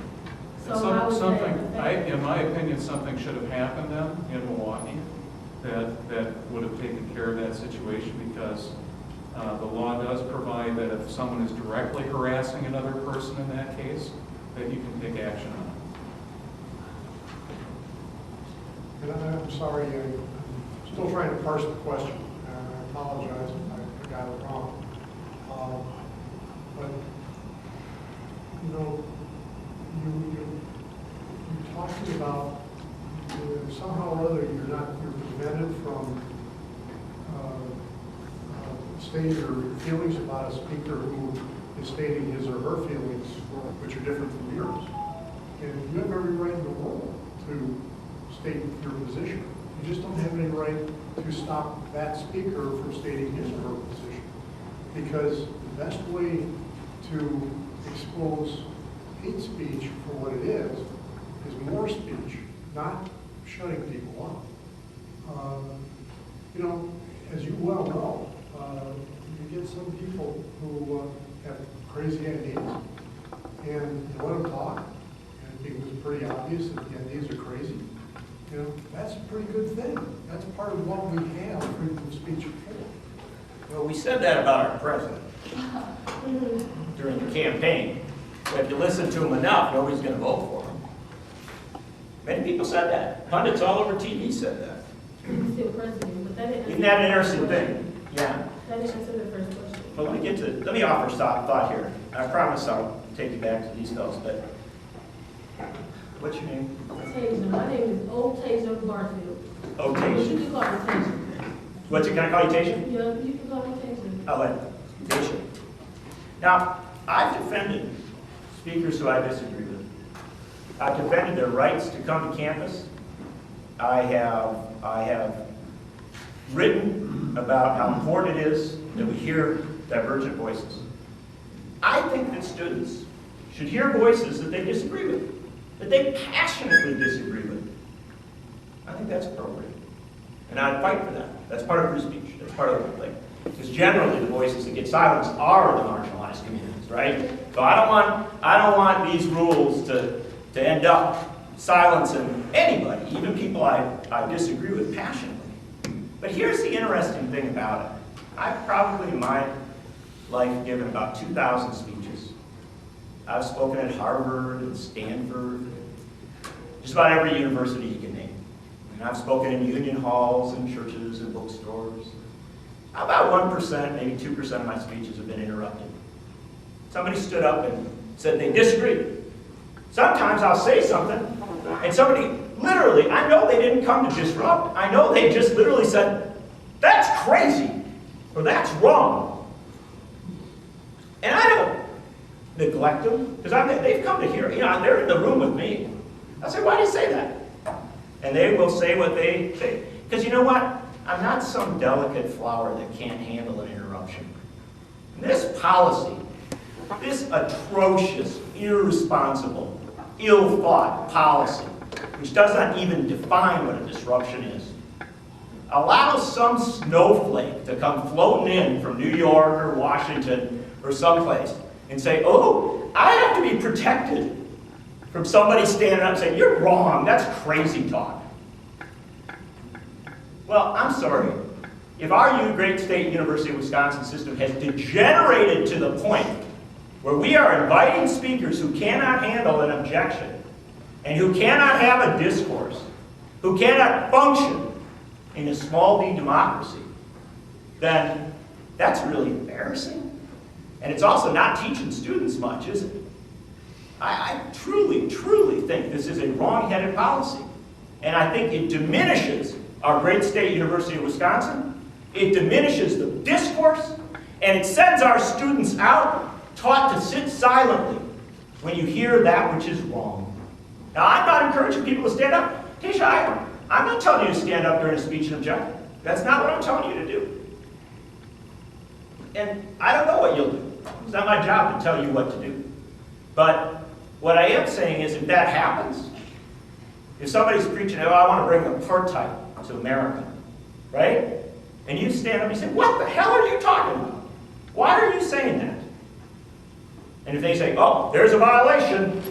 So how would that affect? In my opinion, something should have happened then in Milwaukee that would have taken care of that situation, because the law does provide that if someone is directly harassing another person in that case, that you can take action on it. And I'm sorry, I'm still trying to parse the question. I apologize if I got it wrong. But, you know, you're talking about somehow or other you're prevented from stating your feelings about a speaker who is stating his or her feelings, which are different from yours. And you have every right in the world to state your position. You just don't have any right to stop that speaker from stating his or her position. Because the best way to expose hate speech for what it is more speech, not shutting people up. You know, as you well know, you get some people who have crazy ideas, and you let them talk, and it becomes pretty obvious that the ideas are crazy. You know, that's a pretty good thing. That's part of what we have freedom of speech for. Well, we said that about our president during the campaign. But if you listen to him enough, nobody's going to vote for him. Many people said that. Pundits all over TV said that. He's still president, but that didn't. Isn't that an interesting thing? Yeah. That didn't answer the first question. But let me offer a thought here. I promise I'll take you back to these fellows, but what's your name? Tasia. My name is Old Tasia Barfield. Oh, You Tasia. can call me Tasia. What's it? Can I call you Tasia? Yeah, you can call me Tasia. I'll let Tasia. Now, I've defended speakers who I disagree with. I've defended their rights to come to campus. I have written about how important it is that we hear divergent voices. I think that students should hear voices that they disagree with, that they passionately disagree with. I think that's appropriate. And I'd fight for that. That's part of free speech. That's part of the thing. Because generally the voices that get silenced are the marginalized communities, right? So I don't want these rules to end up silencing anybody, even people I disagree with passionately. But here's the interesting thing about it. I've probably in my life given about 2,000 speeches. I've spoken at Harvard and Stanford, just about every university you can name. And I've spoken in union halls and churches and bookstores. About 1%, maybe 2% of my speeches have been interrupted. Somebody stood up and said they disagree. Sometimes I'll say something, and somebody literally, I know they didn't come to disrupt. I know they just literally said, that's crazy, or that's wrong. And I don't neglect them, because they've come to hear, they're in the room with me. I say, why do you say that? And they will say what they say. Because you know what? I'm not some delicate flower that can't handle an interruption. And this policy, this atrocious, irresponsible, ill-thought policy, which does not even define what a disruption is, allows some snowflake to come floating in from New York or Washington or someplace and say, oh, I have to be protected from somebody standing up and saying, you're wrong, that's crazy talk. Well, I'm sorry. If our great state University of Wisconsin system has degenerated to the point where we are inviting speakers who cannot handle an objection and who cannot have a discourse, who cannot function in a small d democracy, then that's really embarrassing. And it's also not teaching students much, is it? I truly, truly think this is a wrong-headed policy. And I think it diminishes our great state University of Wisconsin, it diminishes the discourse, and it sends our students out taught to sit silently when you hear that which is wrong. Now, I'm not encouraging people to stand up. Tisha, I'm not telling you to stand up during a speech and object. That's not what I'm telling you to do. And I don't know what you'll do. It's not my job to tell you what to do. But what I am saying is if that happens, if somebody's preaching, oh, I want to bring apartheid to America, right? And you stand up and you say, what the hell are you talking about? Why are you saying that? And if they say, oh, there's a violation,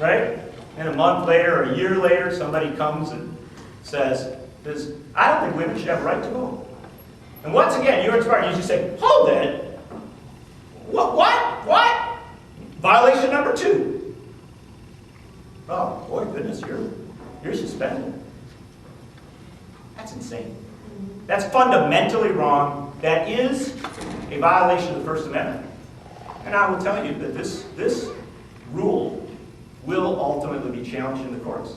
right? And a month later or a year later, somebody comes and says, I don't think women should have a right to vote. And once again, you're inspired. You just say, hold it. What? Violation number 2. Oh, boy, goodness, you're suspended. That's insane. That's fundamentally wrong. That is a violation of the First Amendment. And I will tell you that this rule will ultimately be challenged in the courts.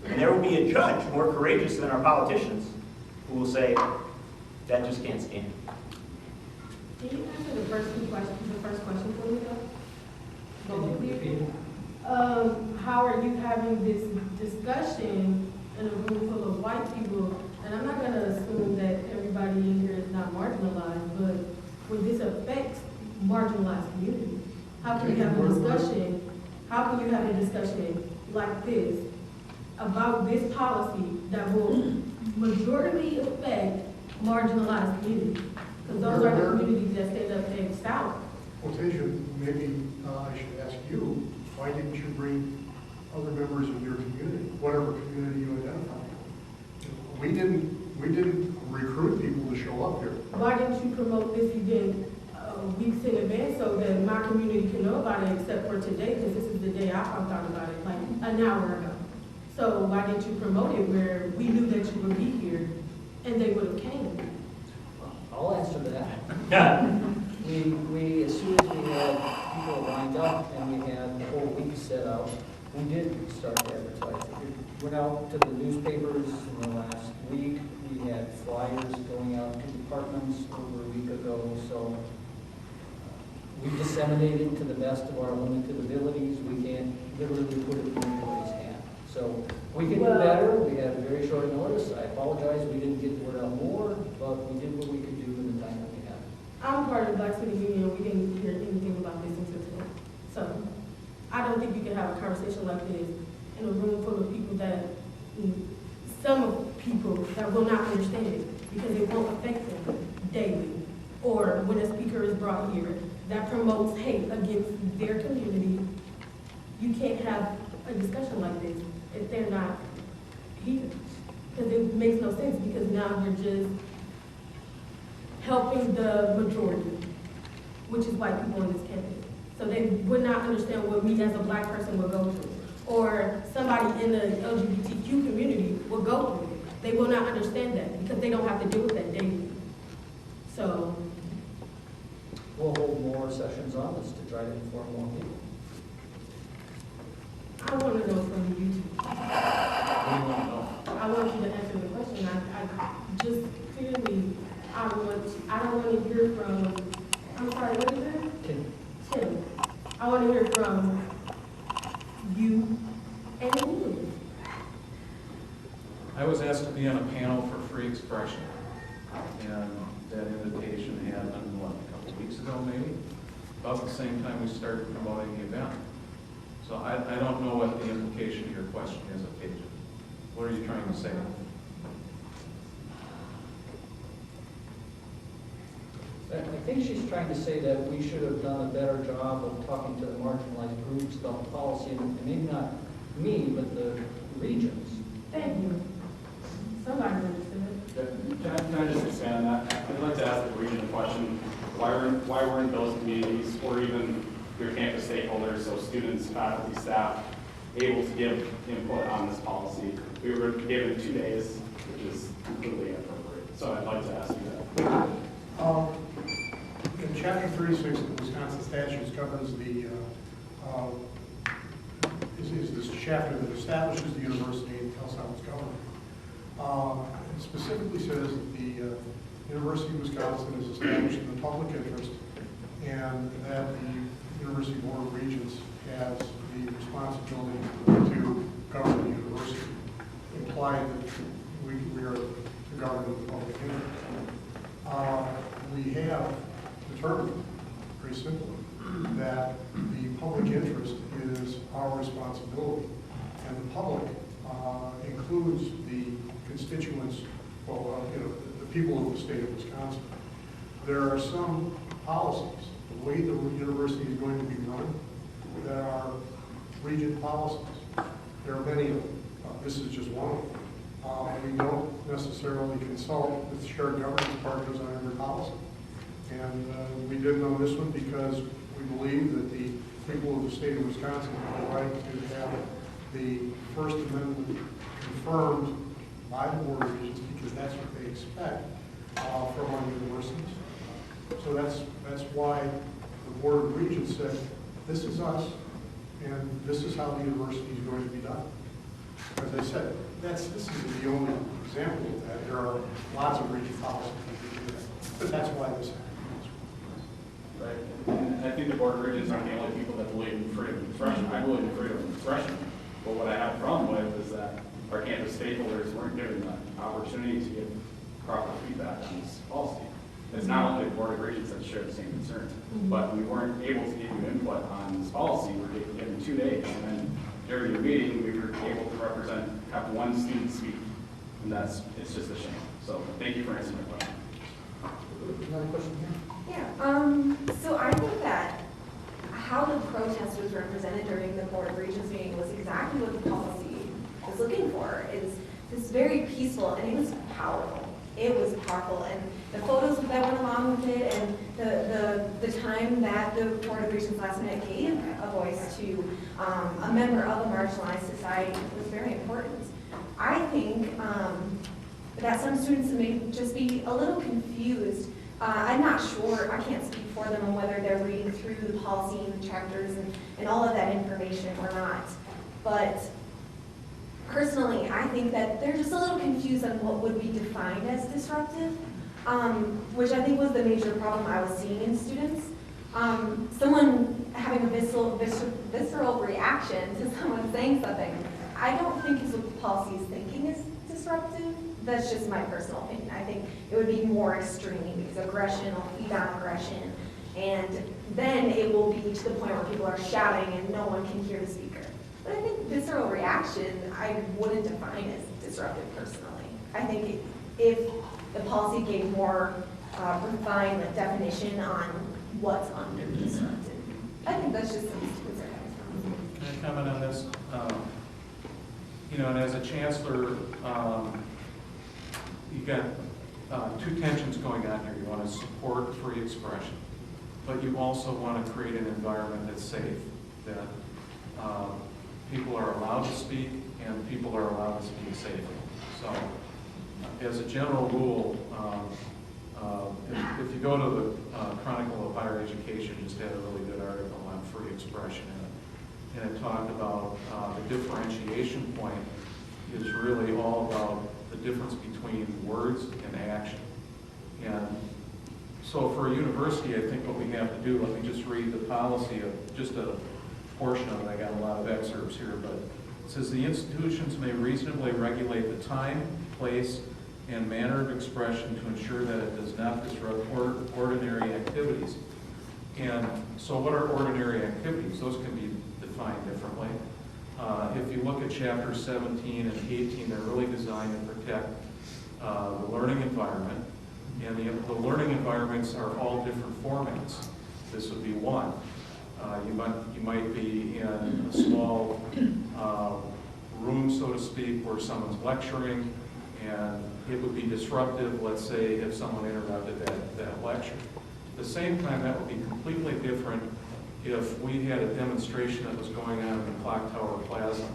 And there will be a judge more courageous than our politicians who will say, that just can't stand. Can you answer the first question for me, though? How are you having this discussion in a room full of white people? And I'm not going to assume that everybody in here is not marginalized, but when this affects marginalized communities, how can you have a discussion? How can you have a discussion like this about this policy that will majority affect marginalized communities. Because those are the communities that stand up and stout. Well, Tasia, maybe I should ask you, why didn't you bring other members of your community, whatever community you identify? We didn't recruit people to show up here. Why didn't you promote this event weeks in advance so that my community can know about it, except for today, because this is the day I found out about it, like an hour ago. So why didn't you promote it where we knew that you would be here and they would have came? I'll answer that. We, as soon as we had people lined up and we had the whole week set out, we did start advertising. We went out to the newspapers in the last week. We had flyers going out to departments over a week ago. So we disseminated to the best of our limited abilities. We can't literally put it in anybody's hand. So we can do better. We had a very short notice. I apologize. We didn't get the word out more, but we did what we could do in the time that we had. I'm part of the Black Student Union. We didn't hear anything about this until today. So I don't think you can have a conversation like this in a room full of people that, some people that will not understand it because it won't affect them daily. Or when a speaker is brought here that promotes hate against their community, you can't have a discussion like this if they're not here. Because it makes no sense, because now you're just helping the majority, which is white people on this campus. So they would not understand what me as a Black person would go through, or somebody in the LGBTQ community will go through it. They will not understand that because they don't have to deal with that daily. So we'll hold more sessions on this to try to inform more people. I want to know from you two. What do you want to know? I want you to answer the question. I just clearly, I don't want to hear from, I'm sorry, what is it? Tim. I want to hear from you and me. I was asked to be on a panel for free expression, and that invitation happened, a couple of weeks ago maybe, about the same time we started promoting the event. So I don't know what the implication of your question is, Tasia. What are you trying to say? I think she's trying to say that we should have done a better job of talking to the marginalized groups about the policy, and maybe not me, but the regions. Thank you. Somebody understood. Can I just expand on that? I'd like to ask the region a question. Why weren't those communities, or even your campus stakeholders, so students, faculty, staff, able to give input on this policy? We were given 2 days, which is completely inappropriate. So I'd like to ask you that. In Chapter 36 of the Wisconsin statutes governs the, is this chapter that establishes the university and tells how it's governed. It specifically says that the University of Wisconsin is established in the public interest, and that the University Board of Regents has the responsibility to govern the university, implying that we are to govern the public interest. We have determined, very simply, that the public interest is our responsibility, and the public includes the constituents, the people of the state of Wisconsin. There are some policies, the way the university is going to be run, that are regent policies. There are many of them. This is just one of them. We don't necessarily consult with shared governance partners on every policy. And we didn't on this one because we believe that the people of the state of Wisconsin have the right to have the First Amendment confirmed by the Board of Regents, because that's what they expect from our universities. So that's why the Board of Regents said, this is us, and this is how the university is going to be done. As I said, this isn't the only example of that. There are lots of regent policies that do that, but that's why this happens. Right. And I think the Board of Regents aren't the only people that believe in freedom of expression. I believe in freedom of expression. But what I have a problem with is that our campus stakeholders weren't given the opportunity to give proper feedback on this policy. It's not only the Board of Regents that share the same concerns, but we weren't able to give you input on this policy. We were given 2 days, and then during the meeting, we were able to have one student speak. And it's just a shame. So thank you for answering my question. Another question here? Yeah, so I think that how the protest was represented during the Board of Regents meeting was exactly what the policy was looking for. It's this very peaceful, and it was powerful. It was powerful, and the photos that went along with it, and the time that the Board of Regents last minute gave a voice to a member of a marginalized society was very important. I think that some students may just be a little confused. I'm not sure, I can't speak for them on whether they're reading through the policy and the chapters and all of that information or not. But personally, I think that they're just a little confused on what would be defined as disruptive, which I think was the major problem I was seeing in students. Someone having a visceral reaction to someone saying something, I don't think is what the policy is thinking is disruptive. That's just my personal opinion. I think it would be more extreme because aggression will feed on aggression, and then it will be to the point where people are shouting and no one can hear the speaker. But I think visceral reaction, I wouldn't define as disruptive personally. I think if the policy gave more refined definition on what's under disruptive, I think that's just some students are coming from. Can I comment on this? And as a chancellor, you got two tensions going on here. You want to support free expression, but you also want to create an environment that's safe, that people are allowed to speak and people are allowed to speak safely. So, as a general rule, if you go to the Chronicle of Higher Education, just had a really good article on free expression in it, and it talked about the differentiation point is really all about the difference between words and action. And so for a university, I think what we have to do, let me just read the policy of just a portion of it. I got a lot of excerpts here, but it says the institutions may reasonably regulate the time, place, and manner of expression to ensure that it does not disrupt ordinary activities. And so what are ordinary activities? Those can be defined differently. If you look at chapter 17 and 18, they're really designed to protect the learning environment. And the learning environments are all different formats. This would be one. You might be in a small room, so to speak, where someone's lecturing, and it would be disruptive, let's say, if someone interrupted that lecture. At the same time, that would be completely different if we had a demonstration that was going on in the Clock Tower Plaza,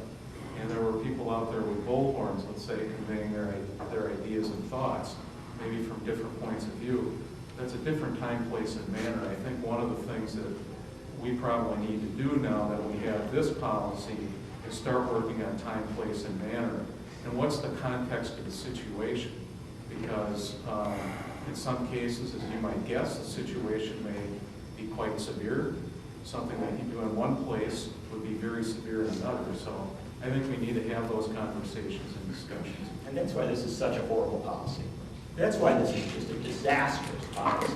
and there were people out there with bullhorns, let's say, conveying their ideas and thoughts, maybe from different points of view. That's a different time, place, and manner. I think one of the things that we probably need to do now that we have this policy is start working on time, place, and manner. And what's the context of the situation? Because in some cases, as you might guess, the situation may be quite severe. Something that you do in one place would be very severe in another. So I think we need to have those conversations and discussions. And that's why this is such a horrible policy. That's why this is just a disastrous policy.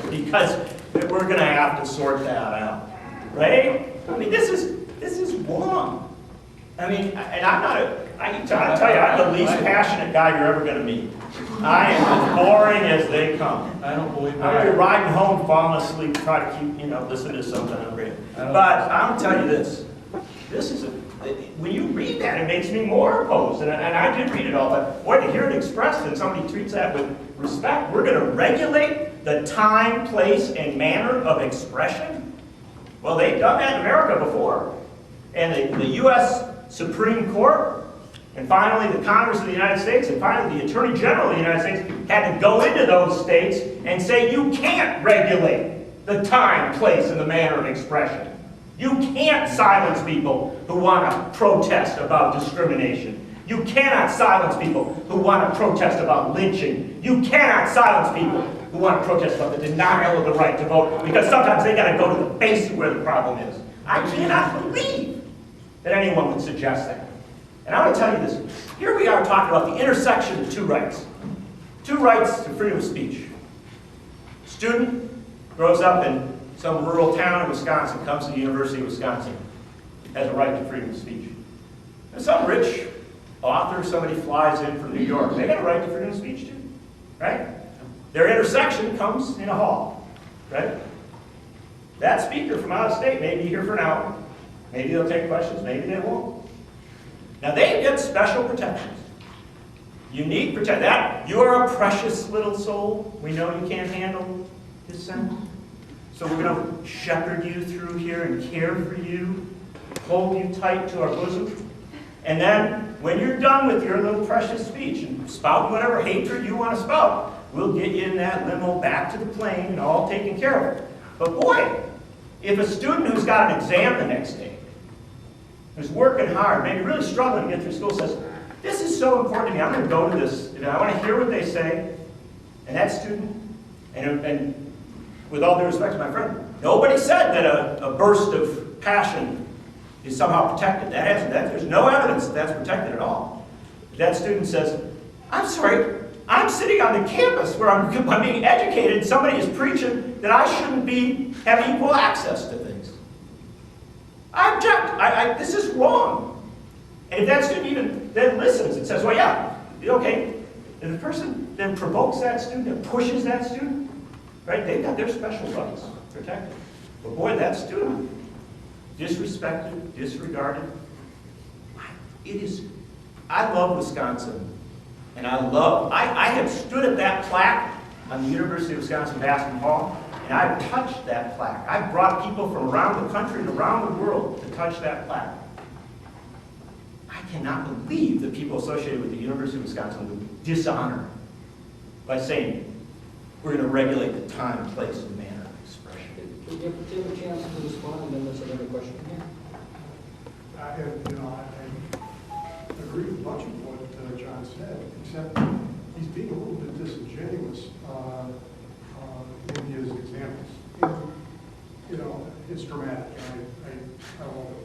Because we're going to have to sort that out, right? I mean, this is wrong. I mean, and I tell you, I'm the least passionate guy you're ever going to meet. I am as boring as they come. I don't believe that. I'm going to be riding home, falling asleep, try to keep, listen to something on the radio. But I'm going to tell you this. When you read that, it makes me more opposed. And I did read it all, but boy, to hear it expressed and somebody treats that with respect, we're going to regulate the time, place, and manner of expression? Well, they've done that in America before. And the U.S. Supreme Court, and finally the Congress of the United States, and finally the Attorney General of the United States had to go into those states and say you can't regulate the time, place, and the manner of expression. You can't silence people who want to protest about discrimination. You cannot silence people who want to protest about lynching. You cannot silence people who want to protest about the denial of the right to vote, because sometimes they got to go to the base of where the problem is. I cannot believe that anyone would suggest that. And I want to tell you this. Here we are talking about the intersection of two rights. Two rights to freedom of speech. Student grows up in some rural town in Wisconsin, comes to the University of Wisconsin, has a right to freedom of speech. And some rich author, somebody flies in from New York, they got a right to freedom of speech too, right? Their intersection comes in a hall, right? That speaker from out of state may be here for an hour. Maybe they'll take questions, maybe they won't. Now they get special protections. Unique protection. That, you are a precious little soul. We know you can't handle dissent. So we're going to shepherd you through here and care for you, hold you tight to our bosom. And then, when you're done with your little precious speech and spout whatever hatred you want to spout, we'll get you in that limo back to the plane and all taken care of. But boy, if a student who's got an exam the next day, who's working hard, maybe really struggling to get through school, says, this is so important to me, I'm going to go to this, and I want to hear what they say, and that student, and with all due respect to my friend, nobody said that a burst of passion is somehow protected. There's no evidence that that's protected at all. If that student says, I'm sorry, I'm sitting on the campus where I'm being educated, and somebody is preaching that I shouldn't be having equal access to things. I object. This is wrong. And if that student even then listens and says, well, yeah, okay, and the person then provokes that student and pushes that student, right, they've got their special rights protected. But boy, that student, disrespected, disregarded, I love Wisconsin. And I have stood at that plaque on the University of Wisconsin-Baskin Hall, and I've touched that plaque. I've brought people from around the country and around the world to touch that plaque. I cannot believe that people associated with the University of Wisconsin would dishonor by saying, we're going to regulate the time, place, and manner of expression. Can you give a chance to respond, and then there's another question here? I agree with much of what John said, except he's being a little bit disingenuous in his examples. It's dramatic. I love it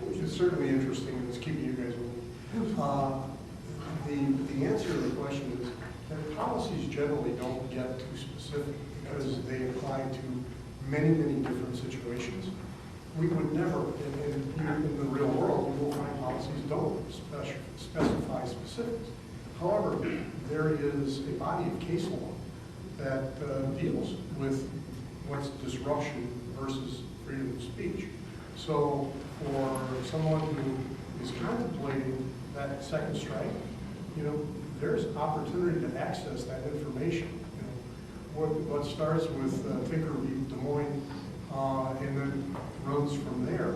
because it's certainly interesting and it's keeping you guys moving. The answer to the question is that policies generally don't get too specific because they apply to many, many different situations. We would never, in the real world, we will find policies don't specify specifics. However, there is a body of case law that deals with what's disruption versus freedom of speech. So for someone who is contemplating that second strike, there's opportunity to access that information. What starts with Tinker v. Des Moines and then runs from there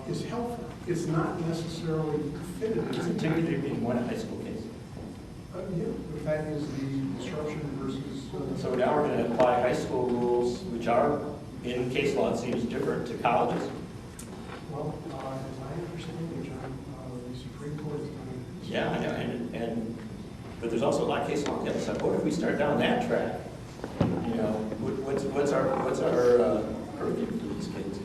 is helpful. It's not necessarily definitive. Isn't Tinker v. Des Moines a high school case? Yeah, the fact is the disruption versus... So now we're going to apply high school rules, which are, in case law, it seems different to colleges. Well, as I understand it, John, the Supreme Court... Yeah, I know, but there's also a lot of case law on the other side. What if we start down that track? What's our purview for these kids?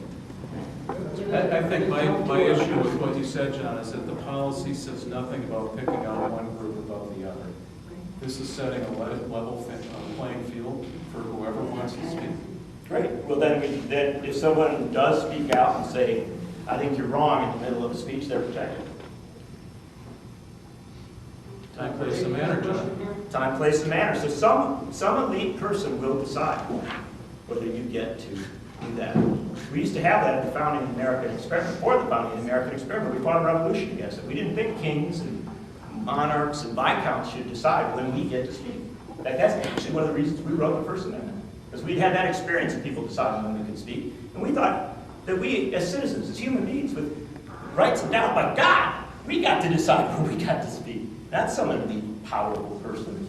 I think my issue with what you said, John, is that the policy says nothing about picking out one group above the other. This is setting a level playing field for whoever wants to speak. Great. Well, then if someone does speak out and say, I think you're wrong in the middle of a speech, they're protected. Time, place, and manner, John. Time, place, and manner. So some elite person will decide whether you get to do that. We used to have that at the founding of the American experiment. Before the founding of the American experiment, we fought a revolution against it. We didn't think kings and monarchs and viscounts should decide when we get to speak. In fact, that's actually one of the reasons we wrote the First Amendment, because we'd had that experience of people deciding when we could speak. And we thought that we, as citizens, as human beings with rights endowed by God, we got to decide when we got to speak. Not some elite, powerful person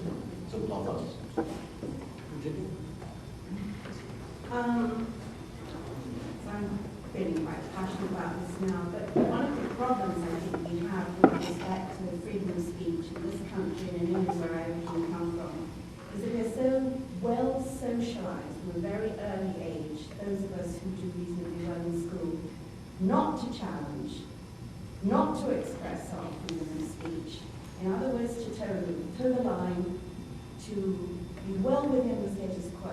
who's above us. I'm feeling quite passionate about this now, but one of the problems I think we have with respect to freedom of speech in this country and in England, where I originally come from, is that we're so well socialized from a very early age, those of us who do reasonably well in school, not to challenge, not to express our freedom of speech. In other words, to toe the line, to be well within the status quo.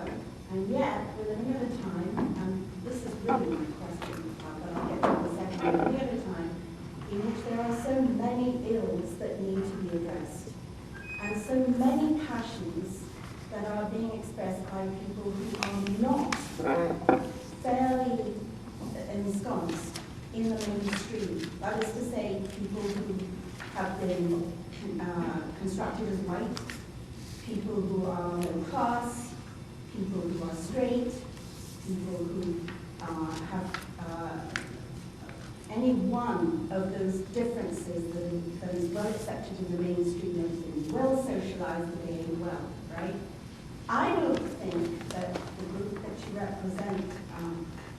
And yet, within a time, and this is really my question, but I'll get to the second, within a time, in which there are so many ills that need to be addressed, and so many passions that are being expressed by people who are not fairly ensconced in the mainstream. That is to say, people who have been constructed as white, people who are middle class, people who are straight, people who have any one of those differences that is well accepted in the mainstream of things, well socialized and behaving well, right? I don't think that the group that you represent,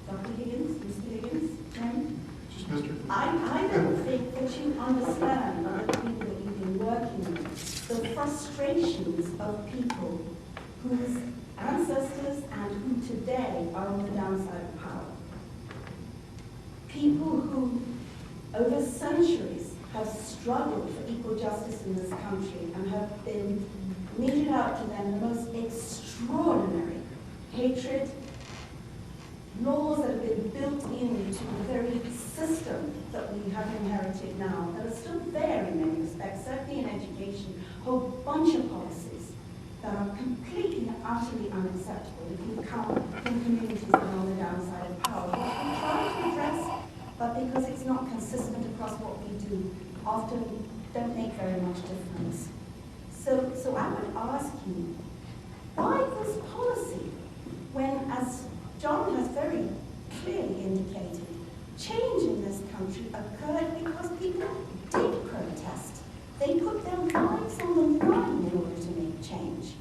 Dr. Higgins, Mr. Higgins, Tim? Just Mr. I don't think that you understand, the people that you've been working with, the frustrations of people whose ancestors and who today are on the downside of power. People who, over centuries, have struggled for equal justice in this country and have been meted out to them the most extraordinary hatred, laws that have been built into the very system that we have inherited now, that are still there in many respects, certainly in education, a whole bunch of policies that are completely and utterly unacceptable if you come from communities that are on the downside of power. What we try to address, but because it's not consistent across what we do, often don't make very much difference. So I would ask you, why this policy when, as John has very clearly indicated, change in this country occurred because people did protest. They put their lives on the line in order to make change.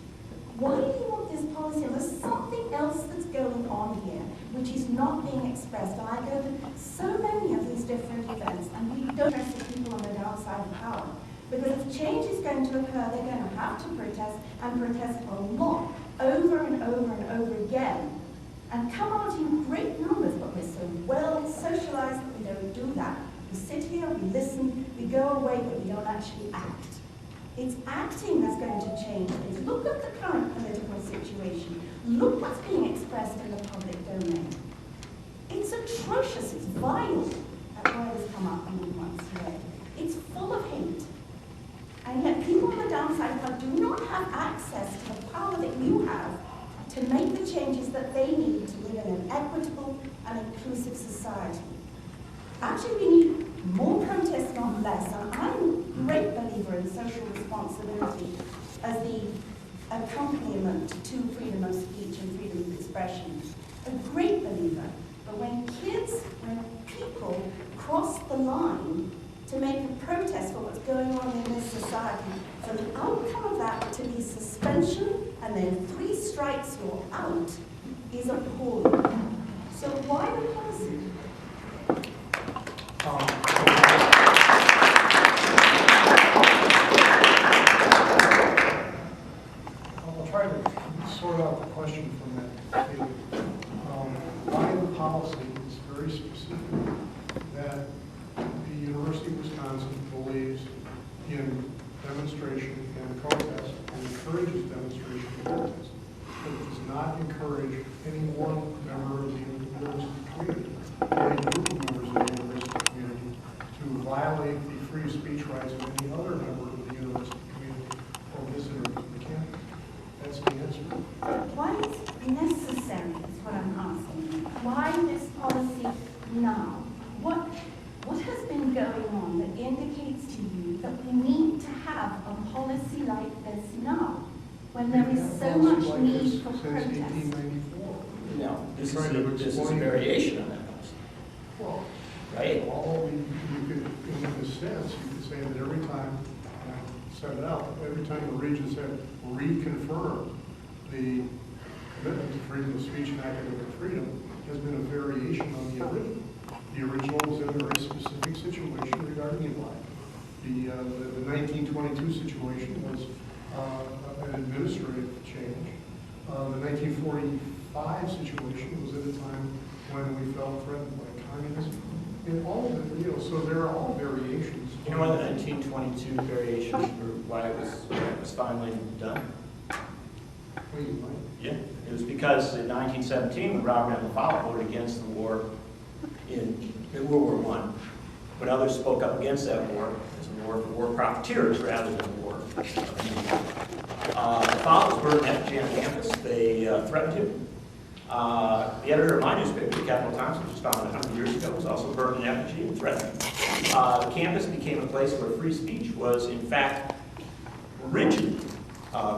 Why do you want this policy? There's something else that's going on here which is not being expressed. And I go to so many of these different events, and we don't address the people on the downside of power. Because if change is going to occur, they're going to have to protest, and protest a lot, over and over and over again, and come out in great numbers, but we're so well socialized that we don't do that. We sit here, we listen, we go away, but we don't actually act. It's acting that's going to change things. Look at the current political situation. Look what's being expressed in the public domain. It's atrocious, it's vile. That word has come up more than once today. It's full of hate. And yet people on the downside do not have access to the power that you have to make the changes that they need to live in an equitable and inclusive society. Actually, we need more protest, not less. And I'm a great believer in social responsibility as the accompaniment to freedom of speech and freedom of expression. A great believer. But when people cross the line to make a protest for what's going on in this society, for the outcome of that to be suspension and then 3 strikes, you're out, is appalling. So why the policy? I'll try to sort out the question from that. Why the policy is very specific, that the University of Wisconsin believes in demonstration and protest and encourages demonstration and protest, but it does not encourage any one member of the university community or any group of members of the university community to violate the free speech rights of any other member of the university community or visitor to the campus. That's the answer. Why is it necessary is what I'm asking. Why this policy now? What has been going on that indicates to you that we need to have a policy like this now, when there is so much need for protest? Since 1894. No, this is a variation on that policy. Well, right? you could, in this sense, you could say that every time, and I set it out, every time the Regents have reconfirmed the commitment to freedom of speech and academic freedom, has been a variation on the original. The original was in a very specific situation regarding in-line. The 1922 situation was an administrative change. The 1945 situation was at a time when we felt threatened by communism. In all of it, so there are all variations. You know what the 1922 variations were, why it was finally done? Yeah, it was because in 1917, when Robert M. Lafayette voted against the war in World War I, when others spoke up against that war as a war for war profiteers rather than a war of people. The father was burned effigy on campus. They threatened him. The editor of my newspaper, the Capital Times, which was founded 100 years ago, was also burned in effigy and threatened. The campus became a place where free speech was, in fact, rigidly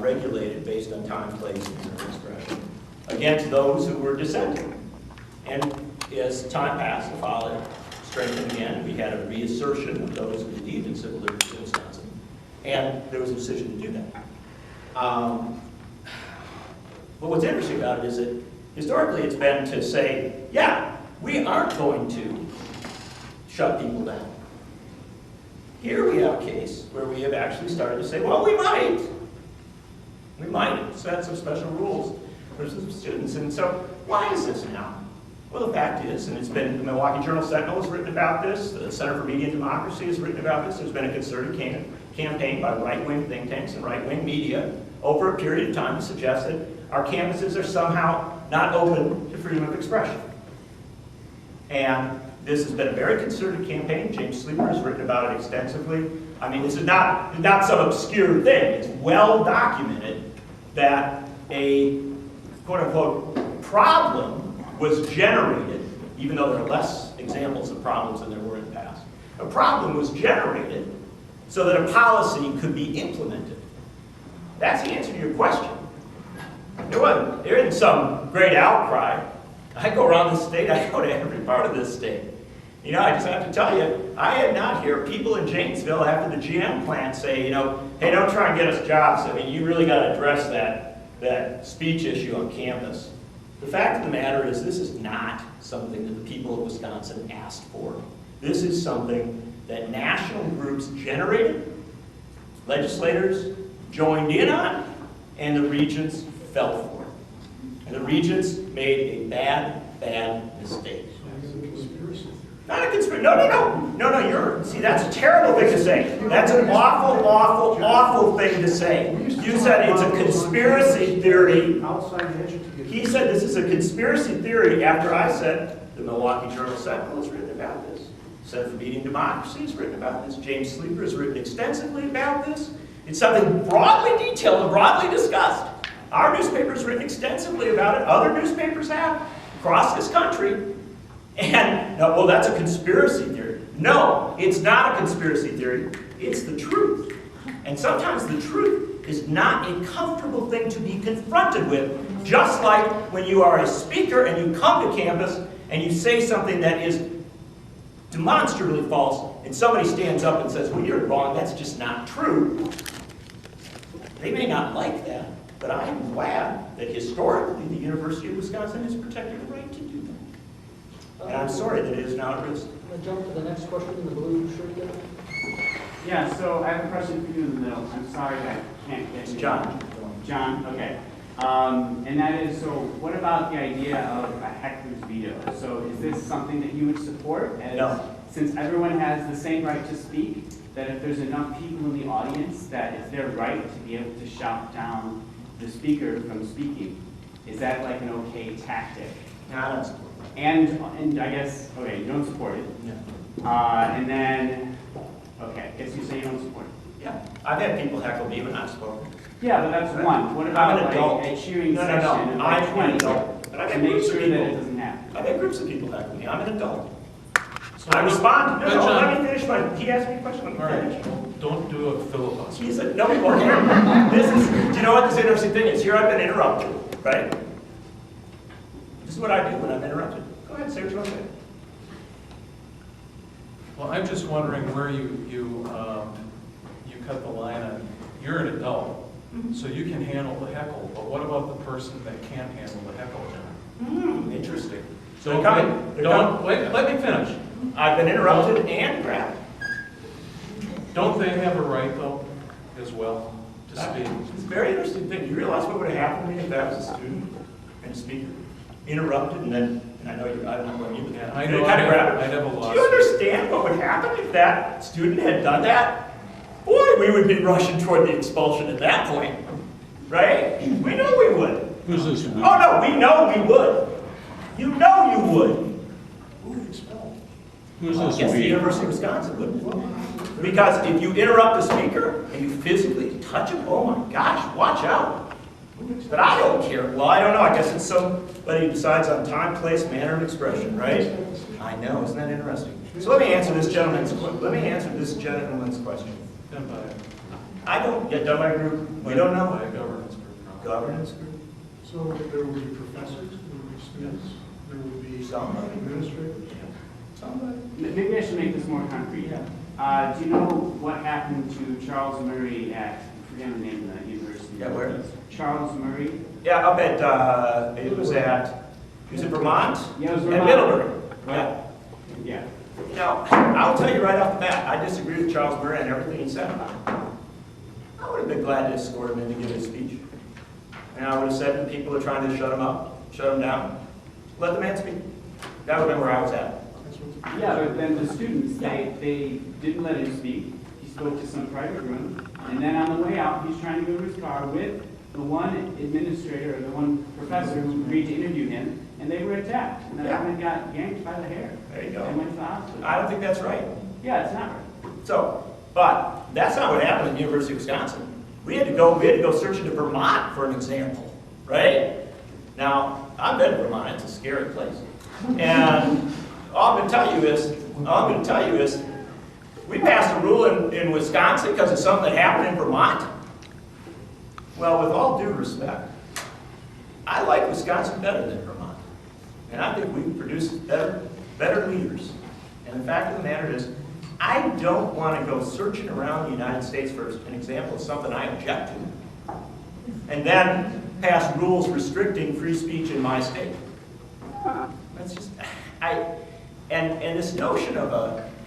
regulated based on time, place, and expression against those who were dissenting. And as time passed, the father strengthened again. We had a reassertion of those who believed in civil liberties in Wisconsin. And there was a decision to do that. But what's interesting about it is that historically it's been to say, yeah, we aren't going to shut people down. Here we have a case where we have actually started to say, well, we might. We might set some special rules for some students. And so why is this now? Well, the fact is, and it's been, the Milwaukee Journal-Sentinel has written about this, the Center for Media and Democracy has written about this, there's been a concerted campaign by right-wing think tanks and right-wing media over a period of time to suggest that our campuses are somehow not open to freedom of expression. And this has been a very concerted campaign. James Sleeper has written about it extensively. I mean, this is not some obscure thing. It's well documented that a quote-unquote problem was generated, even though there are less examples of problems than there were in the past. A problem was generated so that a policy could be implemented. That's the answer to your question. There isn't some great outcry. I go around the state, I go to every part of this state. You know, I just have to tell you, I did not hear people in Janesville after the GM plant say, you know, hey, don't try and get us jobs. I mean, you really got to address that speech issue on campus. The fact of the matter is this is not something that the people of Wisconsin asked for. This is something that national groups generated, legislators joined in on, and the regents fell for it. And the regents made a bad mistake. Not a conspiracy. No, see, that's a terrible thing to say. That's an awful thing to say. You said it's a conspiracy theory. He said this is a conspiracy theory after I said the Milwaukee Journal-Sentinel has written about this. Center for Media and Democracy has written about this. James Sleeper has written extensively about this. It's something broadly detailed and broadly discussed. Our newspaper has written extensively about it. Other newspapers have across this country. And, no, well, that's a conspiracy theory. No, it's not a conspiracy theory. It's the truth. And sometimes the truth is not a comfortable thing to be confronted with, just like when you are a speaker and you come to campus and you say something that is demonstrably false, and somebody stands up and says, well, you're wrong, that's just not true. They may not like that, but I am glad that historically the University of Wisconsin has protected the right to do that. And I'm sorry that it is now at risk. I'm going to jump to the next question in the blue shirt there. Yeah, so I have a question for you in the middle. I'm sorry I can't get It's you. John. John, okay. And that is, so what about the idea of a heckler's veto? So is this something that you would support? No. Since everyone has the same right to speak, that if there's enough people in the audience, that it's their right to be able to shout down the speaker from speaking. Is that like an okay tactic? No, I don't support that. And I guess, okay, you don't support it. No. And then, okay, I guess you say you don't support it. Yeah. I've had people heckle me when I've spoken. Yeah, but that's one. What about I'm an adult. like a cheering No. section of like I'm 20 an adult. But I've to had make groups of sure that it people. doesn't happen? I've had groups of people heckle me. I'm an adult. So I respond. No, John, let me finish my, he asked me a question. Let me all finish. right, don't do a filibuster. He said, no, we won't hear. This is, do you know what this interesting thing is? Here I've been interrupted, right? This is what I do when I'm interrupted. Go ahead, say what you want to say. Well, I'm just wondering where you cut the line on, you're an adult, so you can handle the heckle, but what about the person that can't handle the heckle, John? Interesting. So Don't, they're coming. They're coming. wait, let me finish. I've been interrupted and grabbed. Don't they have a right, though, as well, to speak? It's a very interesting thing. You realize what would have happened to me if I was a student and a speaker? Interrupted, and then, and I know you're, I don't know you, but Yeah, I you know, kind of grab it. I'd have a Do lawsuit. you understand what would happen if that student had done that? Boy, we would be rushing toward the expulsion at that point, right? We know we would. Who's this? Oh, no, we know we would. You know you would. Who would expel? Who's this Yes, the we? University of Wisconsin, wouldn't it? Because if you interrupt the speaker and you physically touch him, oh my gosh, watch out. But I don't care. Well, I don't know. I guess it's somebody who decides on time, place, manner, and expression, right? I know. Isn't that interesting? So let me answer this gentleman's question. Done by, I don't get done by group. We don't know. by a governance group. Governance group. So there would be professors, there would be students, there would be Somebody. administrators. Somebody. Maybe I should make this more concrete. Yeah. Do you know what happened to Charles Murray at, I forget the name of that university? Yeah, where? Charles Murray? Yeah, up at, it was at Vermont? Yeah, it was At Vermont. Middlebury. Yeah. Yeah. Now, I'll tell you right off the bat, I disagree with Charles Murray and everything he said about it. I would have been glad to escort him in to give his speech. And I would have said to the people who are trying to shut him up, shut him down, let the man speak. That would have been where I was at. Yeah, but then the students, they didn't let him speak. He spoke to some private room, and then on the way out, he's trying to go to his car with the one administrator or the one professor who agreed to interview him, and they were attacked. And the Yeah. woman got yanked by the hair. There you go. And went to the hospital. I don't think that's right. Yeah, it's not right. So, but that's not what happened at the University of Wisconsin. We had to go searching to Vermont for an example, right? Now, I've been to Vermont, it's a scary place. And all I'm gonna tell you is, we passed a rule in Wisconsin because of something that happened in Vermont. Well, with all due respect, I like Wisconsin better than Vermont. And I think we've produced better leaders. And the fact of the matter is, I don't want to go searching around the United States for an example of something I object to, and then pass rules restricting free speech in my state. That's just, and this notion of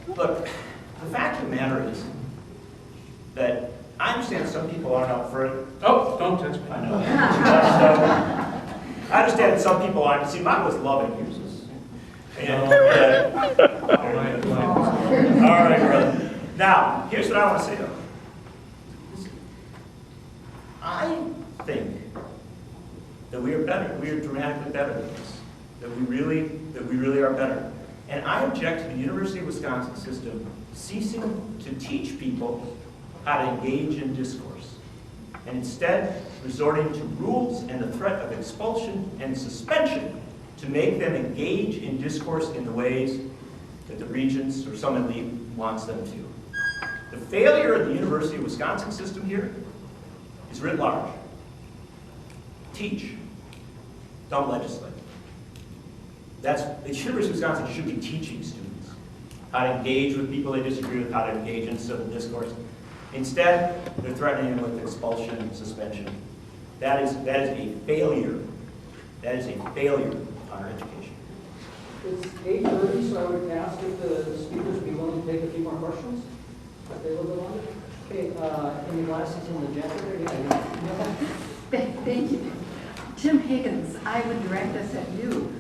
look, the fact of the matter is that I understand some people aren't up for it. Oh, don't touch me. I know. I understand that some people aren't. See, mine was loving users. And, all right, brother. Now, here's what I want to say, though. I think that we are better. We are dramatically better than this. That we really are better. And I object to the University of Wisconsin system ceasing to teach people how to engage in discourse, and instead resorting to rules and the threat of expulsion and suspension to make them engage in discourse in the ways that the Regents or some elite wants them to. The failure of the University of Wisconsin system here is writ large. Teach, don't legislate. The University of Wisconsin should be teaching students how to engage with people they disagree with, how to engage in civil discourse. Instead, they're threatening them with expulsion and suspension. That is a failure. That is a failure on our education. It's 8:30, so I would ask if the speakers would be willing to take a few more questions. If they a little bit longer. Okay, any glasses in the jacket there? Yeah. Thank you. Tim Higgins, I would direct this at you.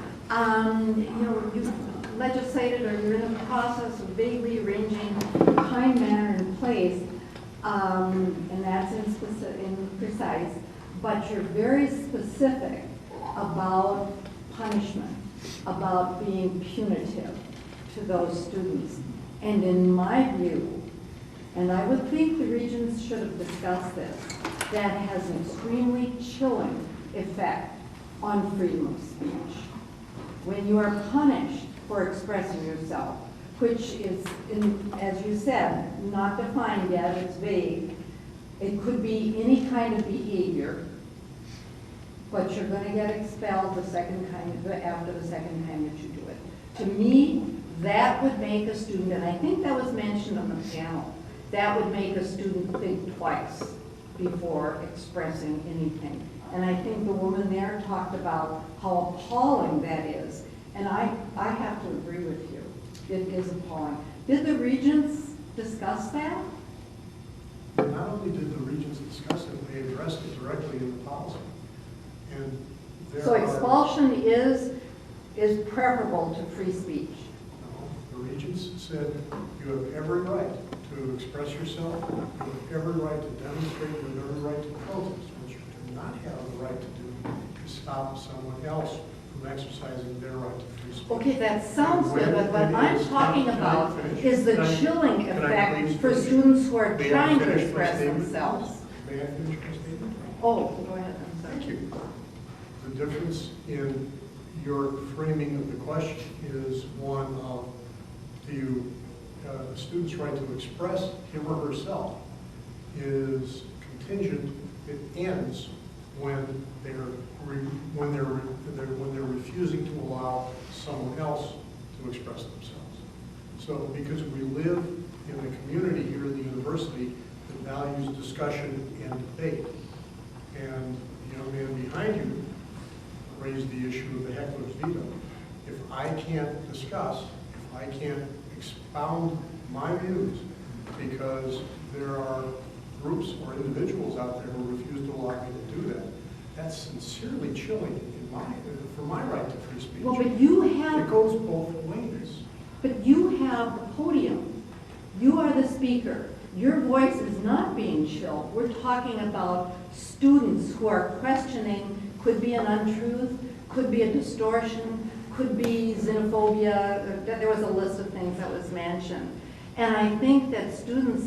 You've legislated or you're in the process of vaguely arranging time, manner, and place, and that's in precise, but you're very specific about punishment, about being punitive to those students. And in my view, and I would think the Regents should have discussed this, that has an extremely chilling effect on freedom of speech. When you are punished for expressing yourself, which is, as you said, not defined yet, it's vague. It could be any kind of behavior, but you're going to get expelled after the second time that you do it. To me, that would make a student, and I think that was mentioned on the panel, that would make a student think twice before expressing anything. And I think the woman there talked about how appalling that is. And I have to agree with you. It is appalling. Did the Regents discuss that? Not only did the Regents discuss it, they addressed it directly in the policy. And So expulsion is preferable to free speech. No, the Regents said you have every right to express yourself, you have every right to demonstrate, you have every right to protest. What you do not have the right to do is stop someone else from exercising their right to free speech. Okay, that sounds good, but what When it I'm is- talking can I about finish? is the Can I- chilling can I effect please for finish? students who are May I trying to finish my express statement? themselves. May I finish my statement? Oh, go ahead, I'm sorry. Thank you. The difference in your framing of the question is one of the student's right to express him or herself is contingent. It ends when they're refusing to allow someone else to express themselves. So because we live in a community here at the university that values discussion and debate, and the young man behind you raised the issue of the heckler's veto. If I can't discuss, if I can't expound my views because there are groups or individuals out there who refuse to allow me to do that, that's sincerely chilling for my right to free speech. Well, but you It have, goes both ways. but you have the podium. You are the speaker. Your voice is not being chilled. We're talking about students who are questioning, could be an untruth, could be a distortion, could be xenophobia. There was a list of things that was mentioned. And I think that students,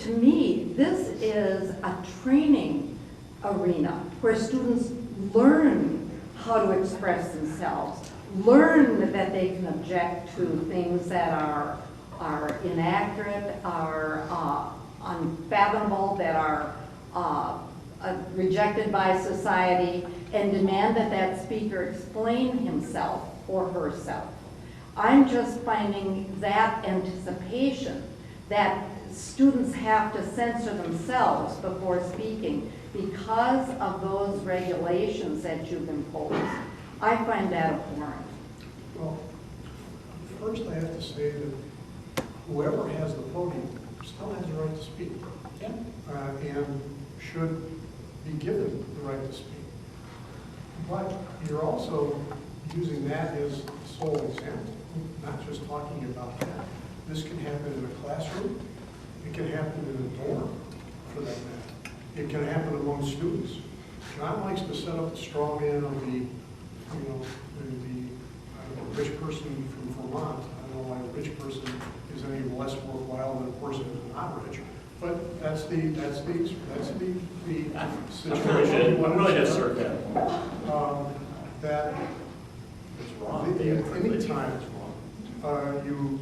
to me, this is a training arena where students learn how to express themselves, learn that they can object to things that are inaccurate, are unfathomable, that are rejected by society, and demand that that speaker explain himself or herself. I'm just finding that anticipation that students have to censor themselves before speaking because of those regulations that you've imposed. I find that abhorrent. Well, first I have to say that whoever has the podium still has the right to speak. And should be given the right to speak. But you're also using that as the sole example, not just talking about that. This can happen in a classroom. It can happen in a dorm, for that matter. It can happen among students. John likes to set up the straw man of the rich person from Vermont. I don't know why a rich person is any less worthwhile than a person who's not rich. But that's the situation. I'm really just certain that. That It's wrong. anytime you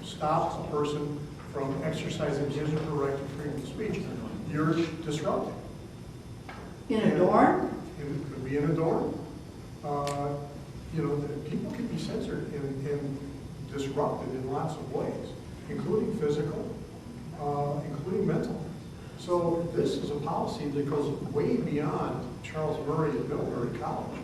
stop a person from exercising his or her right to freedom of speech, you're disrupting. In a dorm? It could be in a dorm. People can be censored and disrupted in lots of ways, including physical, including mental. So this is a policy that goes way beyond Charles Murray at Millbury College.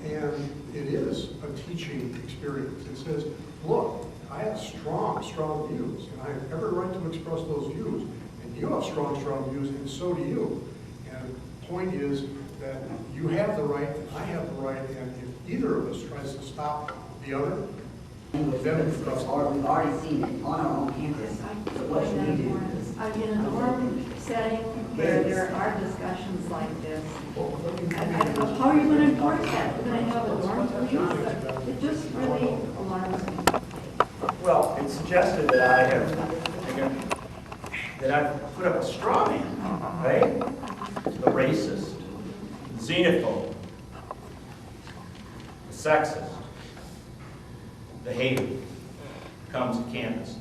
And it is a teaching experience. It says, look, I have strong views, and I have every right to express those views. And you have strong views, and so do you. And the point is that you have the right, and I have the right, and if either of us tries to stop the other, then we've already seen it on our own campus. So what should we do? In a dorm setting where there are discussions like this, how are you going to enforce that? We're going to have a dorm police? It just really alarms me. Well, it's suggested that I've put up a straw man, right? The racist, xenophobe, the sexist, the hater comes to campus.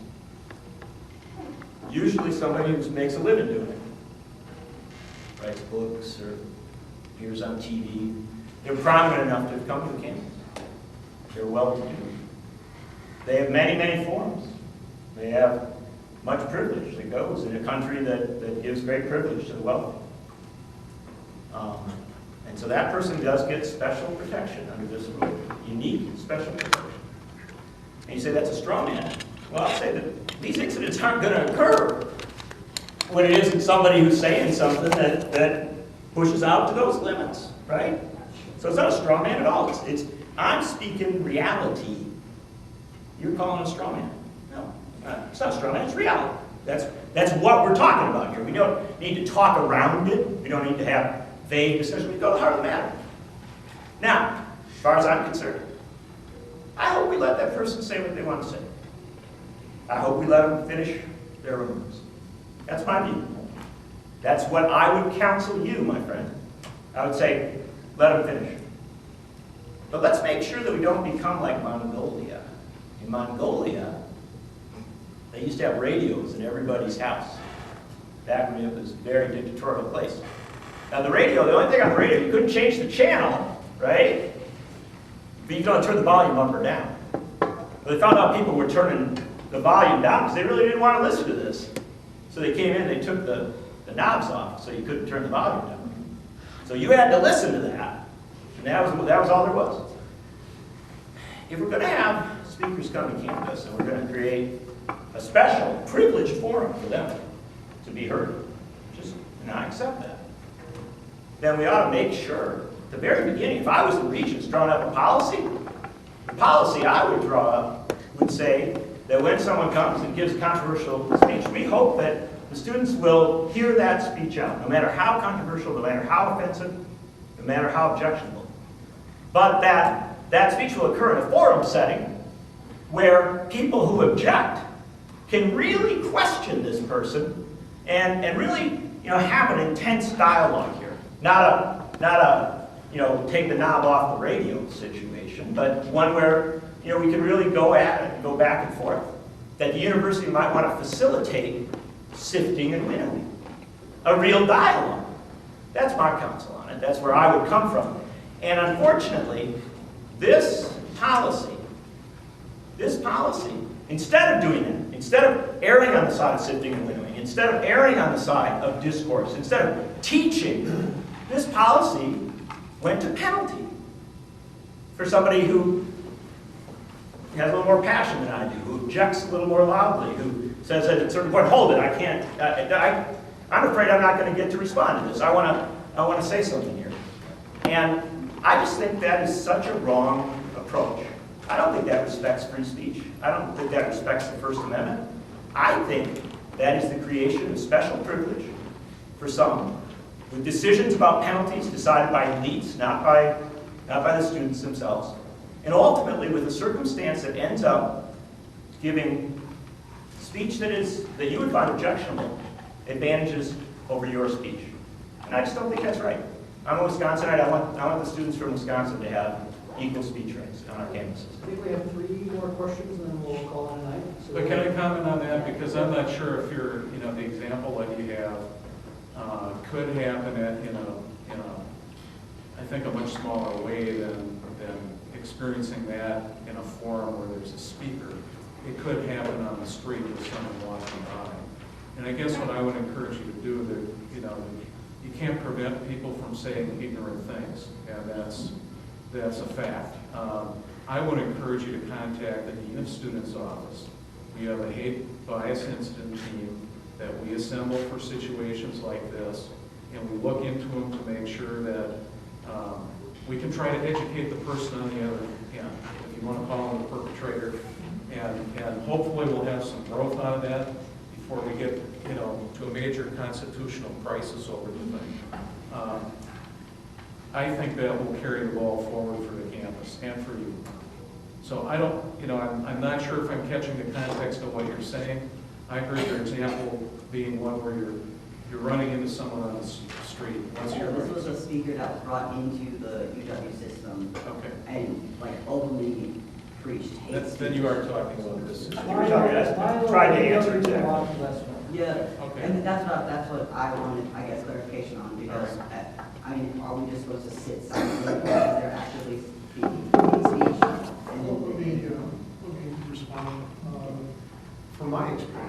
Usually somebody who makes a living doing it. Writes books or appears on TV. They're prominent enough to come to the campus. They're well-to-do. They have many forms. They have much privilege that goes in a country that gives great privilege to the wealthy. And so that person does get special protection under this rule, unique special protection. And you say that's a straw man. Well, I'll say that these incidents aren't going to occur when it isn't somebody who's saying something that pushes out to those limits, right? So it's not a straw man at all. I'm speaking reality. You're calling it a straw man. No, it's not a straw man, it's reality. That's what we're talking about here. We don't need to talk around it. We don't need to have vague discussion. We go to the heart of the matter. Now, as far as I'm concerned, I hope we let that person say what they want to say. I hope we let them finish their remarks. That's my view. That's what I would counsel you, my friend. I would say, let them finish. But let's make sure that we don't become like Mongolia. In Mongolia, they used to have radios in everybody's house. Back when it was a very dictatorial place. Now the radio, the only thing on the radio, you couldn't change the channel, right? But you could only turn the volume up or down. But they found out people were turning the volume down because they really didn't want to listen to this. So they came in and they took the knobs off so you couldn't turn the volume down. So you had to listen to that. And that was all there was. If we're going to have speakers come to campus and we're going to create a special, privileged forum for them to be heard, and I accept that, then we ought to make sure, at the very beginning, if I was the Regents drawing up a policy, the policy I would draw up would say that when someone comes and gives a controversial speech, we hope that the students will hear that speech out, no matter how controversial, no matter how offensive, no matter how objectionable. But that speech will occur in a forum setting where people who object can really question this person and really, have an intense dialogue here. Not a take the knob off the radio situation, but one where, we can really go at it and go back and forth. That the university might want to facilitate sifting and winnowing. A real dialogue. That's my counsel on it. That's where I would come from. And unfortunately, this policy, instead of doing it, instead of erring on the side of sifting and winnowing, instead of erring on the side of discourse, instead of teaching, this policy went to penalty for somebody who has a little more passion than I do, who objects a little more loudly, who says at a certain point, hold it, I can't, I'm afraid I'm not going to get to respond to this. I want to say something here. And I just think that is such a wrong approach. I don't think that respects free speech. I don't think that respects the First Amendment. I think that is the creation of special privilege for some, with decisions about penalties decided by elites, not by the students themselves, and ultimately with a circumstance that ends up giving speech that you would find objectionable advantages over your speech. And I just don't think that's right. I'm a Wisconsinite. I want the students from Wisconsin to have equal speech rights on our campuses. I think we have 3 more questions, and then we'll call it a night. But can I comment on that? Because I'm not sure if you're, the example that you have could happen in I think, a much smaller way than experiencing that in a forum where there's a speaker. It could happen on the street with someone walking by. And I guess what I would encourage you to do, that you can't prevent people from saying ignorant things, and that's a fact. I would encourage you to contact the Dean of Students office. We have a hate bias incident team that we assemble for situations like this, and we look into them to make sure that we can try to educate the person on the other end, if you want to call them the perpetrator, and hopefully we'll have some growth out of that before we get to a major constitutional crisis over the thing. I think that will carry the ball forward for the campus and for you. So I don't, I'm not sure if I'm catching the context of what you're saying. I heard your example being one where you're running into someone on the street. What's your? This was a speaker that was brought into the UW system. Okay. And openly preached hate. Then you are talking about this. Try to answer exactly. Yeah. Okay. And that's what I wanted, I guess, clarification on, because are we just supposed to sit silently because they're actively speaking speech? Let me respond. From my experience,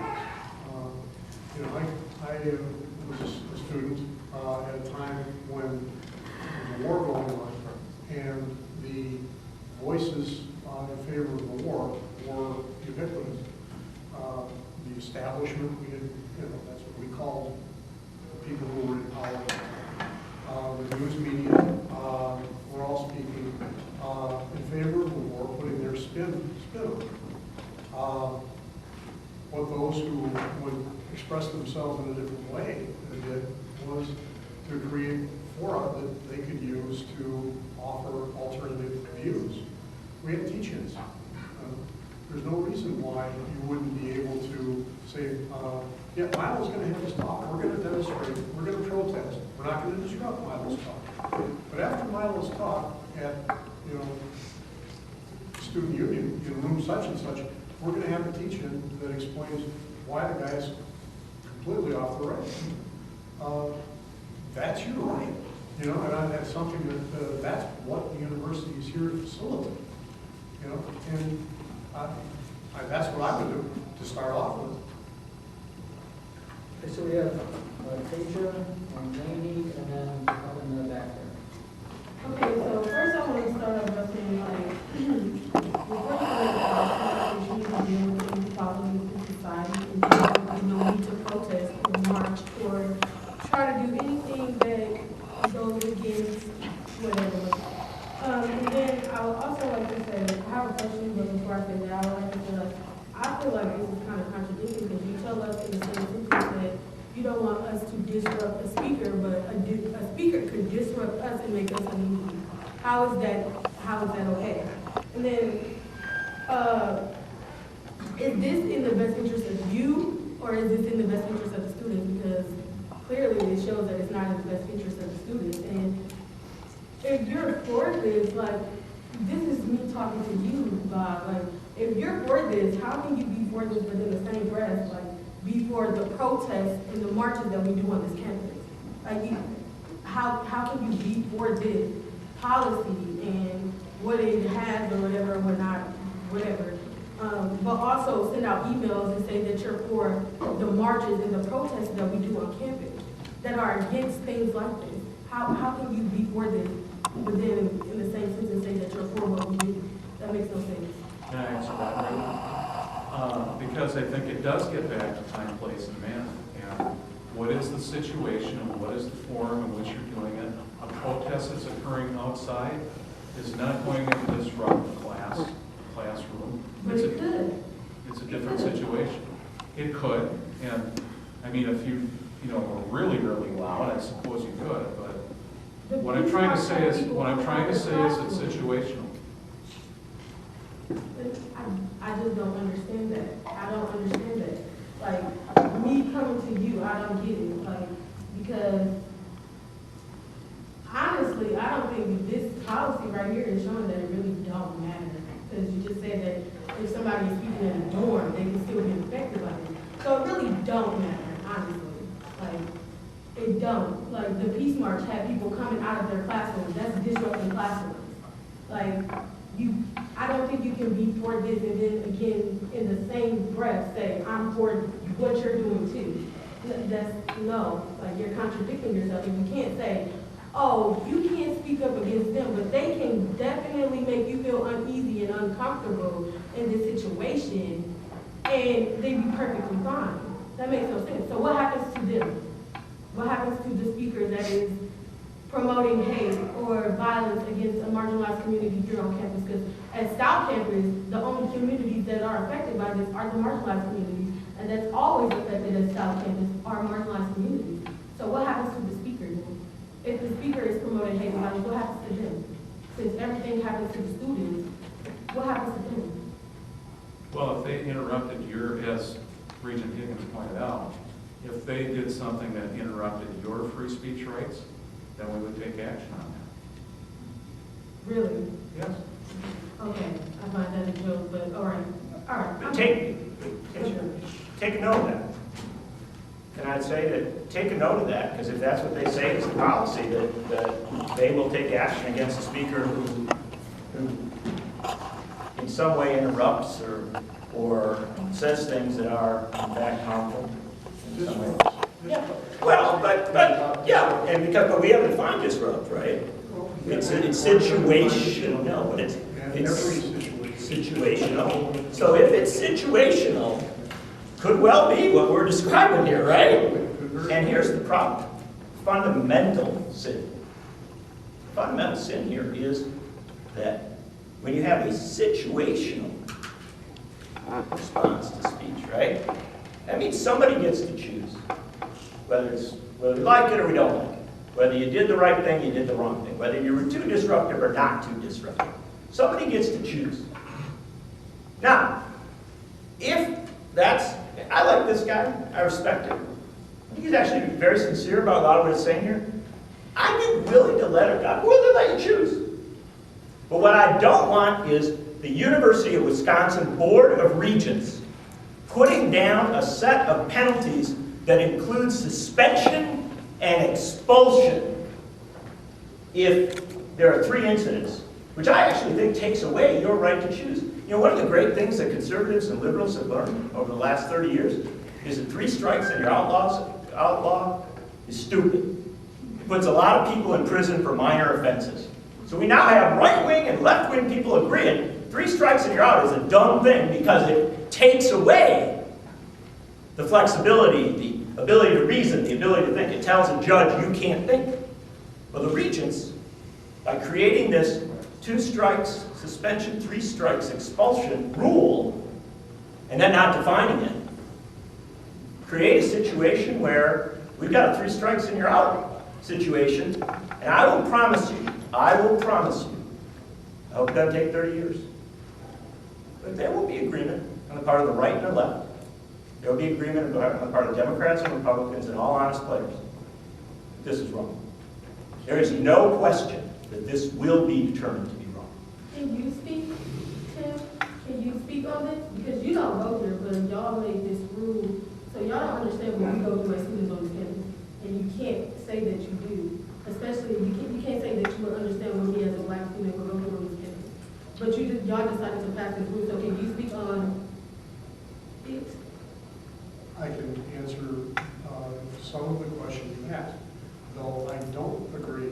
I was a student at a time when the war going on, and the voices in favor of the war were ubiquitous. The establishment, that's what we called the people who were in power. The news media were all speaking in favor of the war, putting their spin on it. What those who would express themselves in a different way did was to create forum that they could use to offer alternative views. We have teach-ins. There's no reason why you wouldn't be able to say, yeah, Milo's going to have his talk, we're going to demonstrate, we're going to protest, we're not going to disrupt Milo's talk. But after Milo's talk at, student union in room such and such, we're going to have a teach-in that explains why the guy's completely off the rails. That's your right, and that's something that, that's what the university is here to facilitate, and that's what I would do to start off with. Okay, so we have Deja and Randy, and then up in the back there. Okay, so first I want to start off by saying, before you make a deal with inequality in society, and you don't need to protest or march or try to do anything that goes against whatever. And then I would also like to say, I have a question, but before I say that, I would like to say, I feel like this is kind of contradicting because you tell us in the same sentence that you don't want us to disrupt a speaker, but a speaker could disrupt us and make us uneasy. How is that okay? And then, is this in the best interest of you, or is this in the best interest of the students? Because clearly it shows that it's not in the best interest of the students. And if you're for this, this is me talking to you, Bob. If you're for this, how can you be for this, but in the same breath, be for the protests and the marches that we do on this campus? How can you be for this policy and what it has or whatever, or not, whatever, but also send out emails and say that you're for the marches and the protests that we do on campus that are against things like this? How can you be for this, but then in the same sentence say that you're for what we do? That makes no sense. Can I answer that, right? Because I think it does get back to time, place, and manner. And what is the situation and what is the forum in which you're doing it? A protest that's occurring outside is not going to disrupt the classroom. But it could. It's a different situation. It could, and I mean, if you were really, really loud, I suppose you could. But what I'm trying to say is it's situational. I just don't understand that. I don't understand that. Me coming to you, I don't get it. Because honestly, I don't think this policy right here is showing that it really don't matter. Because you just said that if somebody is speaking in a dorm, they can still be affected by it. So it really don't matter, honestly. It don't. The Peace March had people coming out of their classrooms. That's disrupting classrooms. I don't think you can be for this and then again in the same breath say, I'm for what you're doing too. You're contradicting yourself. And you can't say, oh, you can't speak up against them, but they can definitely make you feel uneasy and uncomfortable in this situation, and they'd be perfectly fine. That makes no sense. So what happens to them? What happens to the speaker that is promoting hate or violence against a marginalized community here on campus? Because at Stout campus, the only communities that are affected by this are the marginalized communities, and that's always affected at Stout campus are marginalized communities. So what happens to the speaker then? If the speaker is promoting hate violence, what happens to them? Since everything happens to the students, what happens to them? Well, if they interrupted as Regent Higgins pointed out, if they did something that interrupted your free speech rights, then we would take action on that. Really? Yes. Okay, I find that a joke, but all right. But take a note of that. And I'd say that take a note of that, because if that's what they say is the policy, that they will take action against a speaker who in some way interrupts or says things that are in fact harmful in some way. Yeah. Well, but yeah, but we haven't defined disrupt, right? It's situational. No, but it's situational. So if it's situational, could well be what we're describing here, right? And here's the problem. Fundamental sin. Fundamental sin here is that when you have a situational response to speech, right? That means somebody gets to choose whether we like it or we don't like it. Whether you did the right thing, you did the wrong thing. Whether you were too disruptive or not too disruptive. Somebody gets to choose. Now, if that's, I like this guy, I respect him. He's actually very sincere about a lot of what he's saying here. I'd be willing to let you choose. But what I don't want is the University of Wisconsin Board of Regents putting down a set of penalties that include suspension and expulsion if there are 3 incidents, which I actually think takes away your right to choose. You know, one of the great things that conservatives and liberals have learned over the last 30 years is that 3 strikes and you're outlaw is stupid. It puts a lot of people in prison for minor offenses. So we now have right-wing and left-wing people agreeing 3 strikes and you're out is a dumb thing because it takes away the flexibility, the ability to reason, the ability to think. It tells a judge you can't think. Well, the regents, by creating this 2 strikes, suspension, 3 strikes, expulsion rule, and then not defining it, create a situation where we've got a 3 strikes and you're out situation, and I will promise you, I hope it doesn't take 30 years, but there will be agreement on the part of the right and the left. There will be agreement on the part of Democrats and Republicans and all honest players. This is wrong. There is no question that this will be determined to be wrong. Can you speak, Tim? Can you speak on this? Because you don't go there, but y'all made this rule. So y'all don't understand what we go through as students on this campus. And you can't say that you do. Especially, you can't say that you would understand what me as a black student would go through on this campus. But y'all decided to pass this rule. So can you speak on it? I can answer some of the questions you asked, though I don't agree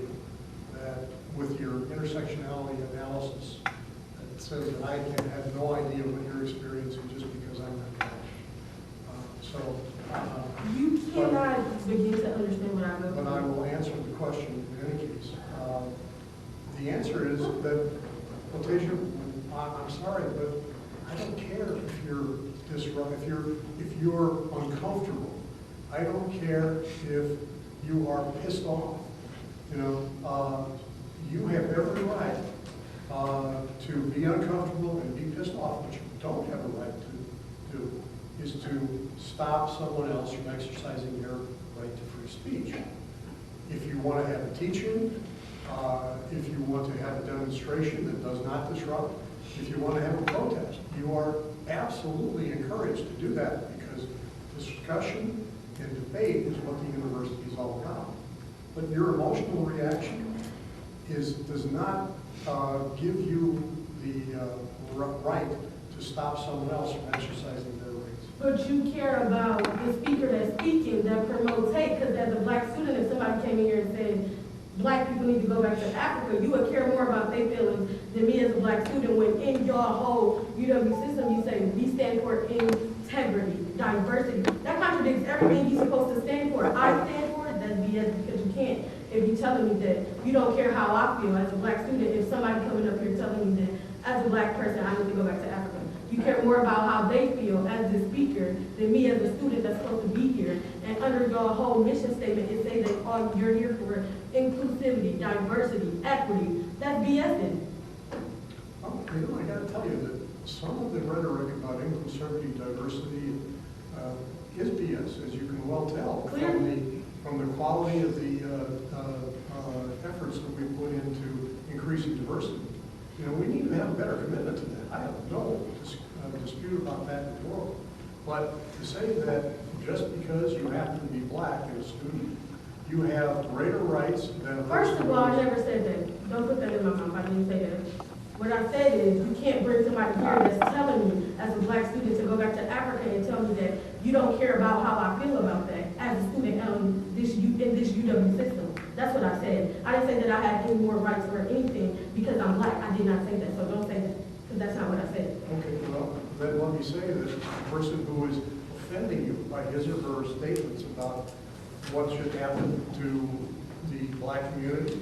that with your intersectionality analysis that says that I can have no idea what you're experiencing just because I'm not black. You cannot begin to understand what I go through. But I will answer the question in any case. The answer is that, Letitia, I'm sorry, but I don't care if you're disruptive, if you're uncomfortable. I don't care if you are pissed off. You know, you have every right to be uncomfortable and be pissed off. What you don't have a right to do is to stop someone else from exercising their right to free speech. If you want to have a teach-in, if you want to have a demonstration that does not disrupt, if you want to have a protest, you are absolutely encouraged to do that because discussion and debate is what the university is all about. But your emotional reaction does not give you the right to stop someone else from exercising their rights. But you care about the speaker that's speaking that promotes hate, because as a black student, if somebody came in here and said, black people need to go back to Africa, you would care more about their feelings than me as a black student when in your whole UW system you say we stand for integrity, diversity. That contradicts everything you're supposed to stand for. I stand for it, that's BS, because you can't. If you're telling me that you don't care how I feel as a black student, if somebody coming up here telling me that as a black person I need to go back to Africa, you care more about how they feel as the speaker than me as a student that's supposed to be here. And under your whole mission statement, it says that you're here for inclusivity, diversity, equity. That's BS then. Well, you know, I got to tell you that some of the rhetoric about inclusivity, diversity is BS, as you can well tell from the quality of the efforts that we put into increasing diversity. You know, we need to have a better commitment to that. I have no dispute about that at all. But to say that just because you happen to be black as a student, you have greater rights than... First of all, I never said that. Don't put that in my mouth. I didn't say that. What I said is you can't bring somebody here that's telling me as a black student to go back to Africa and tell me that you don't care about how I feel about that as a student in this UW system. That's what I said. I didn't say that I had any more rights or anything because I'm black. I did not say that, so don't say that, because that's not what I said. Okay, well, then let me say that the person who is offending you by his or her statements about what should happen to the black community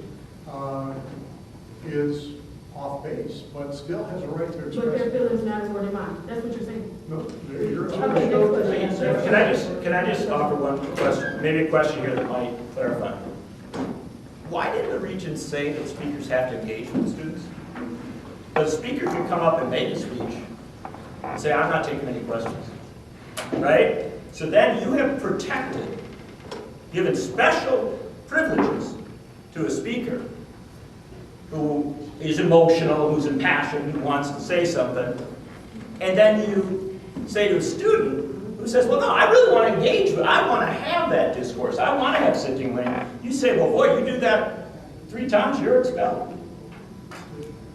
is off base, but still has a right to express. But their feelings matter more than mine. That's what you're saying. No, you're Okay, next question. Can I just offer one question, maybe a question here that might clarify. why didn't the Regents say that speakers have to engage with the students? The speaker can come up and make a speech and say, I'm not taking any questions, right? So then you have protected, given special privileges to a speaker who is emotional, who's impassioned, who wants to say something, and then you say to a student who says, well, no, I really want to engage with, I want to have that discourse, I want to have sitting lane. You say, well, boy, you do that 3 times, you're expelled.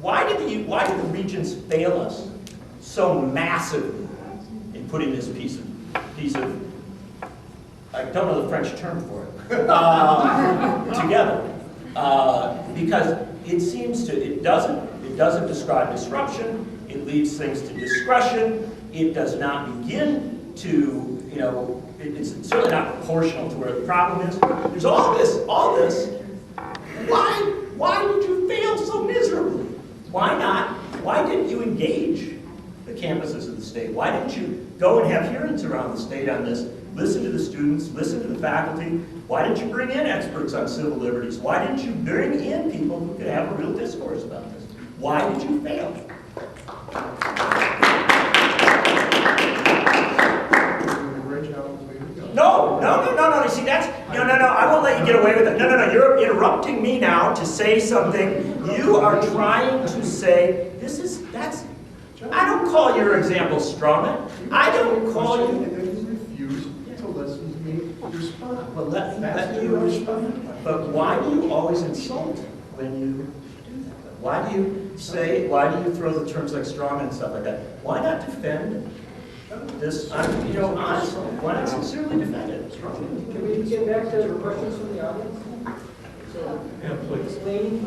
Why did the Regents fail us so massively in putting this piece of, I don't know the French term for it, together? Because it seems to, it doesn't describe disruption, it leaves things to discretion, it does not begin to, you know, it's certainly not proportional to where the problem is. There's all this. Why did you fail so miserably? Why not? Why didn't you engage the campuses of the state? Why didn't you go and have hearings around the state on this? Listen to the students, listen to the faculty. Why didn't you bring in experts on civil liberties? Why didn't you bring in people who could have a real discourse about this? Why did you fail? No. You see, that's, no. I won't let you get away with it. No. You're interrupting me now to say something. You are trying to say, I don't call your example strawman. I don't call you. And then you refuse to listen to me respond. Well, let you respond. But why do you always insult when you do that? Why do you throw the terms like strawman and stuff like that? Why not defend this, honestly, why not sincerely defend it? Can we get back to the questions from the audience? Yeah, please. Lady?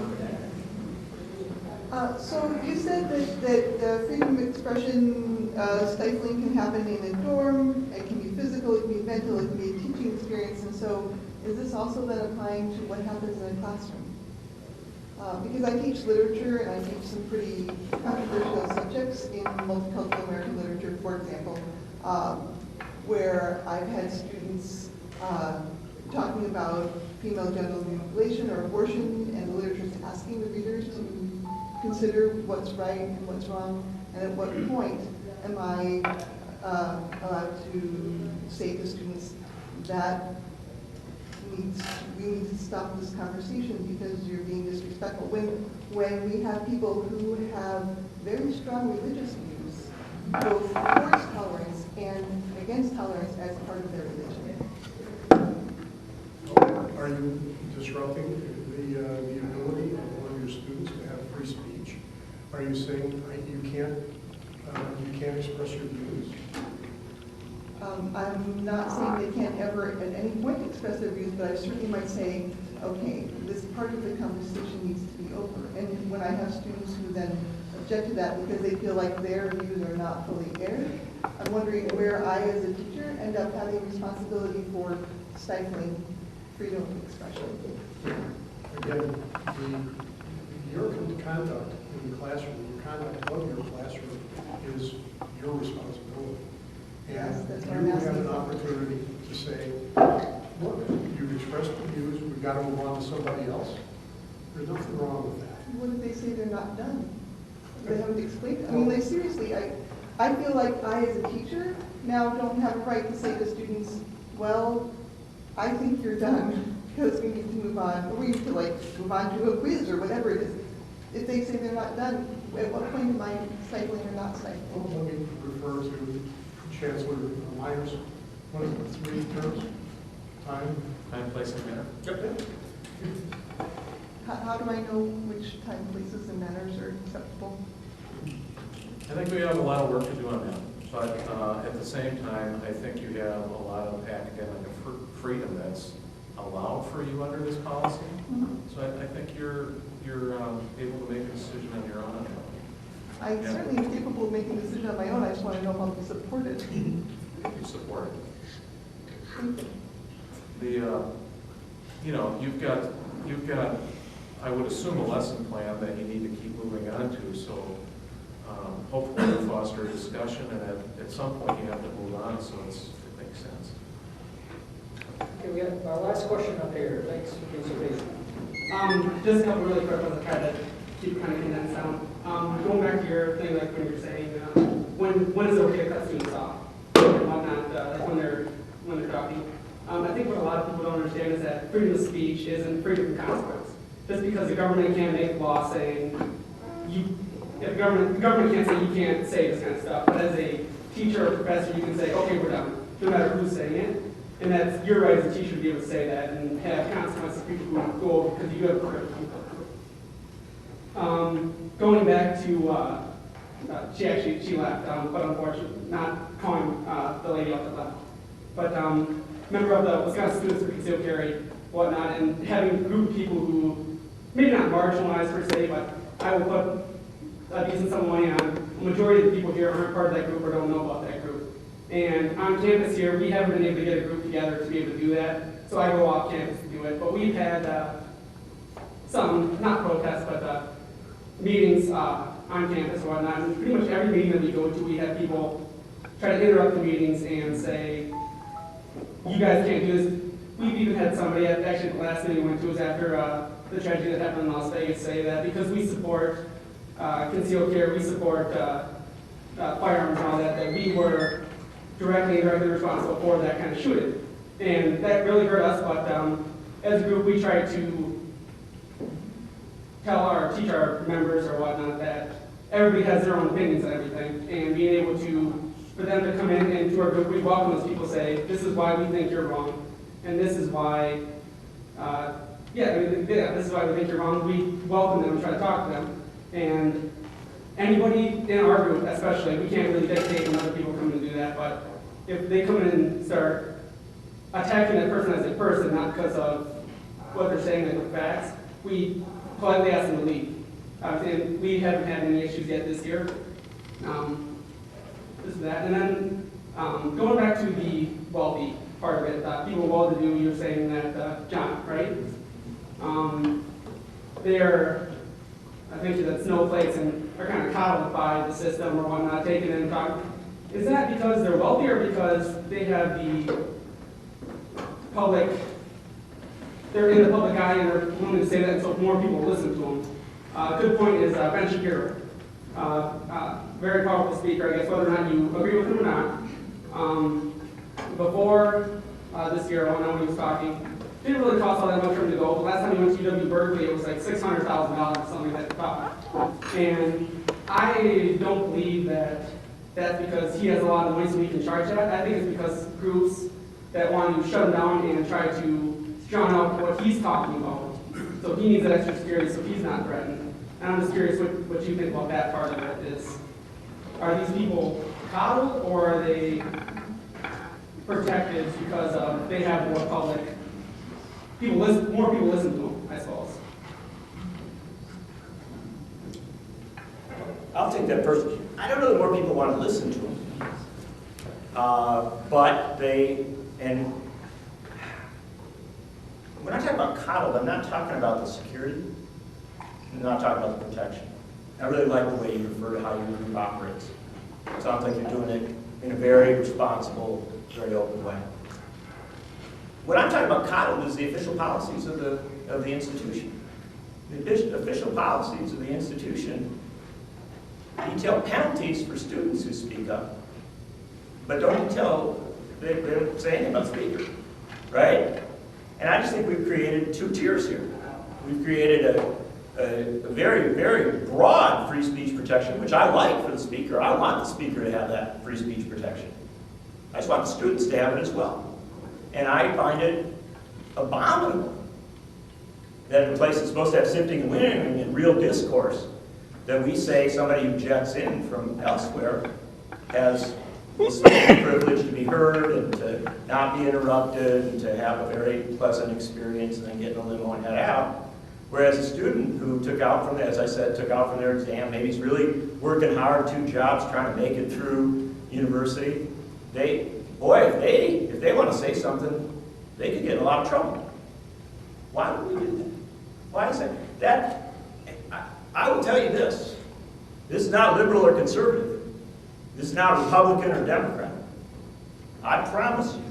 So you said that freedom of expression stifling can happen in a dorm, it can be physical, it can be mental, it can be a teaching experience, and so is this also then applying to what happens in a classroom? Because I teach literature and I teach some pretty controversial subjects in multicultural American literature, for example, where I've had students talking about female genital mutilation or abortion, and the literature is asking the readers to consider what's right and what's wrong, and at what point am I allowed to say to students that we need to stop this conversation because you're being disrespectful. When we have people who have very strong religious views, both towards tolerance and against tolerance as part of their religion. Are you disrupting the ability of one of your students to have free speech? Are you saying you can't express your views? I'm not saying they can't ever at any point express their views, but I certainly might say, okay, this part of the conversation needs to be over. And when I have students who then object to that because they feel like their views are not fully aired, I'm wondering where I, as a teacher, end up having responsibility for stifling freedom of expression. Again, your conduct in the classroom, your conduct of your classroom is your responsibility. Yes, that's what And I'm you have asking. an opportunity to say, look, you've expressed the views, we've got to move on to somebody else. There's nothing wrong with that. What if they say they're not done? They haven't explained it. I mean, like, seriously, I feel like I, as a teacher, now don't have a right to say to students, well, I think you're done because we need to move on, or we need to move on to a quiz or whatever it is. If they say they're not done, at what point am I stifling or not stifling? Well, let me refer to Chancellor Meyer's, what is it, 3 terms? Time, place, and manner. Yep. How do I know which time, places, and manners are acceptable? I think we have a lot of work to do on that, but at the same time, I think you have a lot of academic freedom that's allowed for you under this policy. So I think you're able to make a decision on your own. I certainly am capable of making a decision on my own. I just want to know if I'll be supported. You support it. Thank you. You've got, I would assume, a lesson plan that you need to keep moving on to, so hopefully you foster a discussion, and at some point you have to move on, so it makes sense. Okay, we have our last question up here. Thanks for being so patient. Just a couple really quick ones. I try to keep it kind of condensed down. Going back to your thing, like when you're saying, when is it okay to cut students off and whatnot, like when they're talking. I think what a lot of people don't understand is that freedom of speech isn't freedom from consequence. Just because the government can't make law saying the government can't say you can't say this kind of stuff, but as a teacher or professor, you can say, okay, we're done, no matter who's saying it. And that's your right as a teacher to be able to say that and have consequences for people who go over because you have critical people. Going back to, she left, but unfortunately, not calling the lady off the left. But member of the Wisconsin Students for Concealed Carry, whatnot, and having a group of people who, maybe not marginalized per se, but I will put a decent sum of money on. The majority of the people here aren't part of that group or don't know about that group. And on campus here, we haven't been able to get a group together to be able to do that. So I go off campus to do it. But we've had some, not protests, but meetings on campus or whatnot. And pretty much every meeting that we go to, we have people try to interrupt the meetings and say, you guys can't do this. We've even had somebody, actually the last meeting we went to was after the tragedy that happened in Las Vegas, say that because we support concealed carry, we support firearms and all that, that we were directly and indirectly responsible for that kind of shooting. And that really hurt us, but as a group we try to teach our members or whatnot that everybody has their own opinions on everything, and being able to, for them to come in and to our group, we welcome those people, say, this is why we think you're wrong, and this is why, this is why we think you're wrong. We welcome them and try to talk to them. And anybody in our group, especially, we can't really dictate when other people come in to do that, but if they come in and start attacking that person as a person, not because of what they're saying, like with facts, we politely ask them to leave. And we haven't had any issues yet this year. This is that. And then going back to the wealthy part of it, people well-to-do, you're saying that, John, right? They're, I think that snowflakes and are kind of coddled by the system or whatnot, taken in and talking. Is that because they're wealthy or because they have the public, they're in the public eye and they're willing to say that so more people listen to them? Good point is Ben Shapiro. Very powerful speaker, I guess, whether or not you agree with him or not. Before this year, I don't know when he was talking, didn't really cost all that much for him to go, but last time he went to UW Berkeley, it was like $600,000, something like that. And I don't believe that that's because he has a lot of money so he can charge that. I think it's because groups that want to shut him down and try to drown out what he's talking about. So he needs that extra security so he's not threatened. And I'm just curious what you think about that part of it is. Are these people coddled or are they protected because they have more public, more people listen to them, I suppose? I'll take that first. I don't know that more people want to listen to them. But and when I talk about coddled, I'm not talking about the security. I'm not talking about the protection. I really like the way you refer to how your group operates. It sounds like you're doing it in a very responsible, very open way. What I'm talking about coddled is the official policies of the institution. The official policies of the institution detail penalties for students who speak up, but they don't say anything about speakers, right? And I just think we've created two tiers here. We've created a very, very broad free speech protection, which I like for the speaker. I want the speaker to have that free speech protection. I just want the students to have it as well. And I find it abominable that in a place that's supposed to have sifting and winning and real discourse, that we say somebody who jets in from elsewhere has the speaking privilege to be heard and to not be interrupted and to have a very pleasant experience and then get in a limo and head out. Whereas a student who took out from their exam, maybe he's really working hard, 2 jobs, trying to make it through university, if they want to say something, they could get in a lot of trouble. Why would we do that? Why is that? I will tell you this. This is not liberal or conservative. This is not Republican or Democrat. I promise you,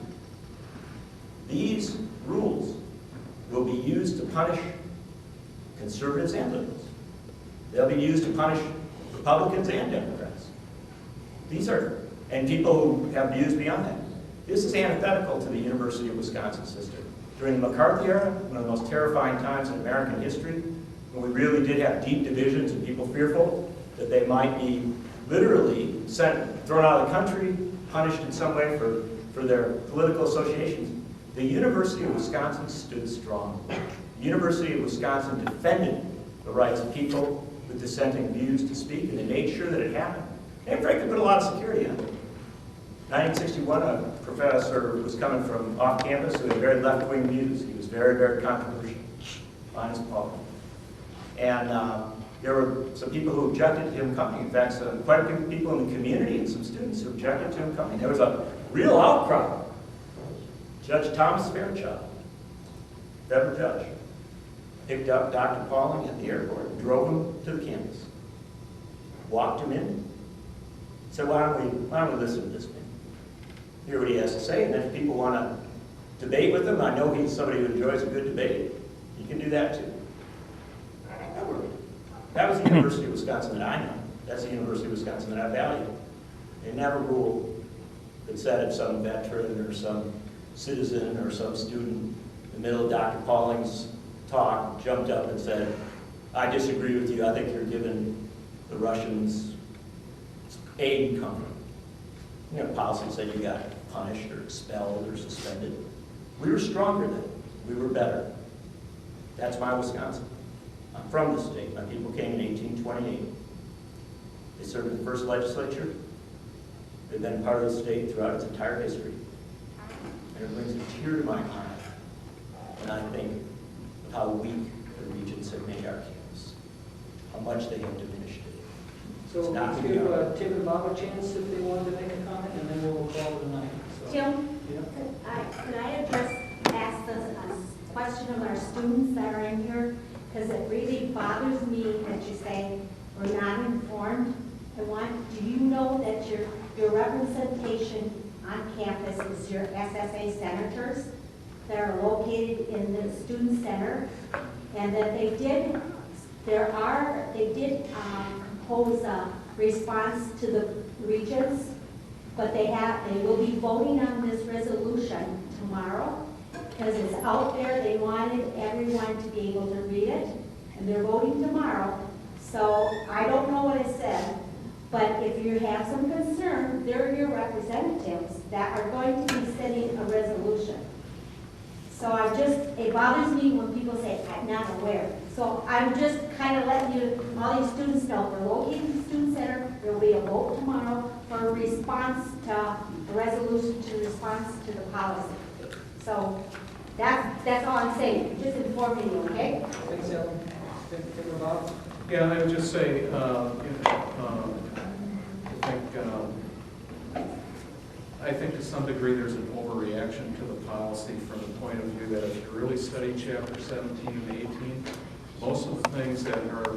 these rules will be used to punish conservatives and liberals. They'll be used to punish Republicans and Democrats. And people who have views beyond that. This is antithetical to the University of Wisconsin system. During the McCarthy era, one of the most terrifying times in American history, when we really did have deep divisions and people fearful that they might be literally thrown out of the country, punished in some way for their political associations, the University of Wisconsin stood strong. The University of Wisconsin defended the rights of people with dissenting views to speak, and they made sure that it happened. And frankly, put a lot of security on it. 1961, a professor was coming from off campus who had very left-wing views. He was very, very controversial, fine as Paul. And there were some people who objected to him coming. In fact, quite a few people in the community and some students who objected to him coming. There was a real outcry. Judge Thomas Fairchild, federal judge, picked up Dr. Pauling at the airport and drove him to the campus, walked him in, said, why don't we listen to this man? Hear what he has to say, and then if people want to debate with him, I know he's somebody who enjoys a good debate, you can do that too. That worked. That was the University of Wisconsin that I know. That's the University of Wisconsin that I value. They never ruled that said if some veteran or some citizen or some student in the middle of Dr. Pauling's talk jumped up and said, I disagree with you, I think you're giving the Russians aid and comfort. You know, policy said you got punished or expelled or suspended. We were stronger then. We were better. That's my Wisconsin. I'm from the state. My people came in 1828. They served in the first legislature. They've been part of the state throughout its entire history. And it brings a tear to my eye when I think of how weak the Regents have made our campus, how much they have diminished it. So let's give Tim and Bob a chance if they wanted to make a comment, and then we'll call it a night. So, Tim, yeah. could I ask a question of our students that are in here? Because it really bothers me that you say we're not informed. Do you know that your representation on campus is your SSA senators that are located in the student center, and that they did compose a response to the Regents, but they will be voting on this resolution tomorrow because it's out there. They wanted everyone to be able to read it, and they're voting tomorrow. So I don't know what it said, but if you have some concern, they're your representatives that are going to be setting a resolution. So it bothers me when people say, I'm not aware. So I'm just kind of letting all these students know, we're located in the student center, there will be a vote tomorrow for a response to the resolution, to response to the policy. So that's all I'm saying, just informing you, okay? Thanks, Ellen. Tim or Bob? Yeah, I would just say, I think to some degree there's an overreaction to the policy from the point of view that if you really study Chapter 17 and 18, most of the things that are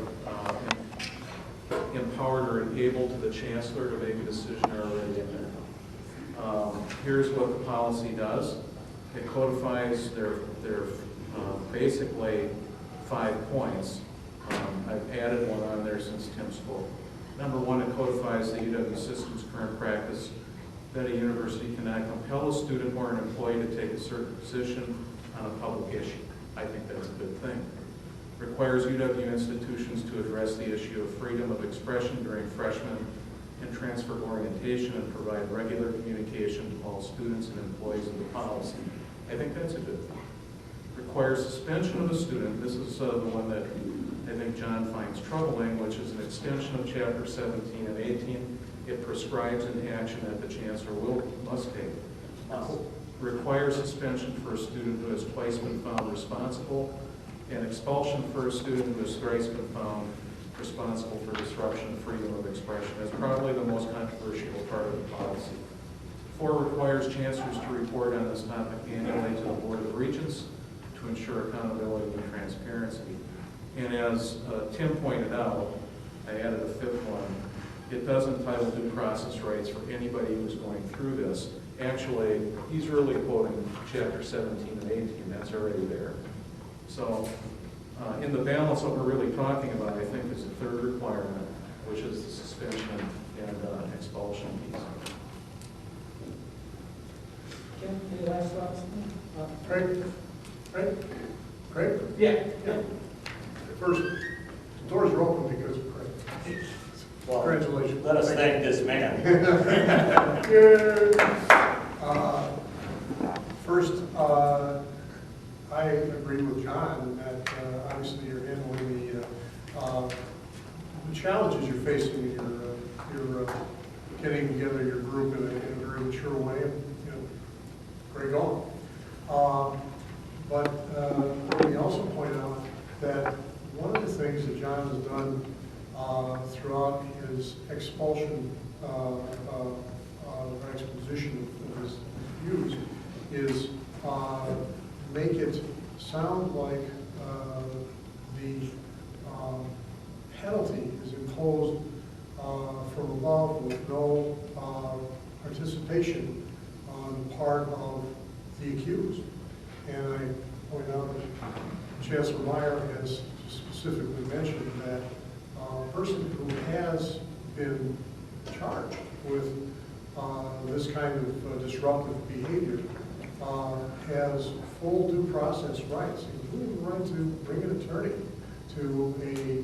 empowered or enabled to the Chancellor to make a decision are already in there. Here's what the policy does. It codifies their basically 5 points. I've added one on there since Tim spoke. Number 1, it codifies the UW system's current practice that a university cannot compel a student or an employee to take a certain position on a public issue. I think that's a good thing. Requires UW institutions to address the issue of freedom of expression during freshman and transfer orientation and provide regular communication to all students and employees of the policy. I think that's a good thing. Requires suspension of a student. This is the one that I think John finds troubling, which is an extension of Chapter 17 and 18. It prescribes an action that the Chancellor must take. Requires suspension for a student who has twice been found responsible, and expulsion for a student who has thrice been found responsible for disruption of freedom of expression. That's probably the most controversial part of the policy. 4, requires chancellors to report on this topic annually to the Board of Regents to ensure accountability and transparency. And as Tim pointed out, I added a 5th one. It does entitle due process rights for anybody who's going through this. Actually, he's really quoting Chapter 17 and 18. That's already there. So in the balance, what we're really talking about, I think, is the third requirement, which is the suspension and expulsion piece. Kim, any last thoughts? Craig? Yeah. First, the doors are open because of Craig. Well, Congratulations. let us thank this man. First, I agree with John that obviously you're handling the challenges you're facing in your getting together your group in a very mature way. And, great going. But let me also point out that one of the things that John has done throughout his expulsion exposition of his views is make it sound like the penalty is imposed from above with no participation on the part of the accused. And I point out that Chancellor Meyer has specifically mentioned that a person who has been charged with this kind of disruptive behavior has full due process rights, including the right to bring an attorney to a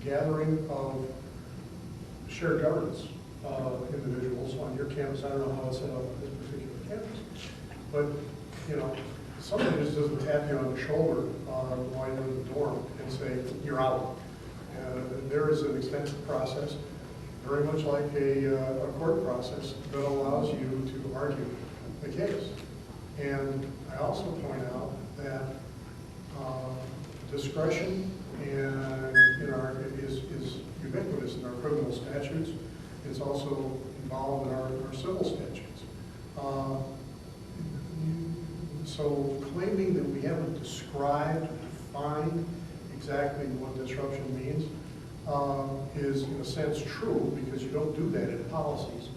gathering of shared governance individuals on your campus. I don't know how it's set up on this particular campus, but someone just doesn't tap you on the shoulder while you're in the dorm and say, you're out. There is an extensive process, very much like a court process, that allows you to argue the case. And I also point out that discretion is ubiquitous in our criminal statutes. It's also involved in our civil statutes. So claiming that we haven't described, defined exactly what disruption means is in a sense true, because you don't do that in policies.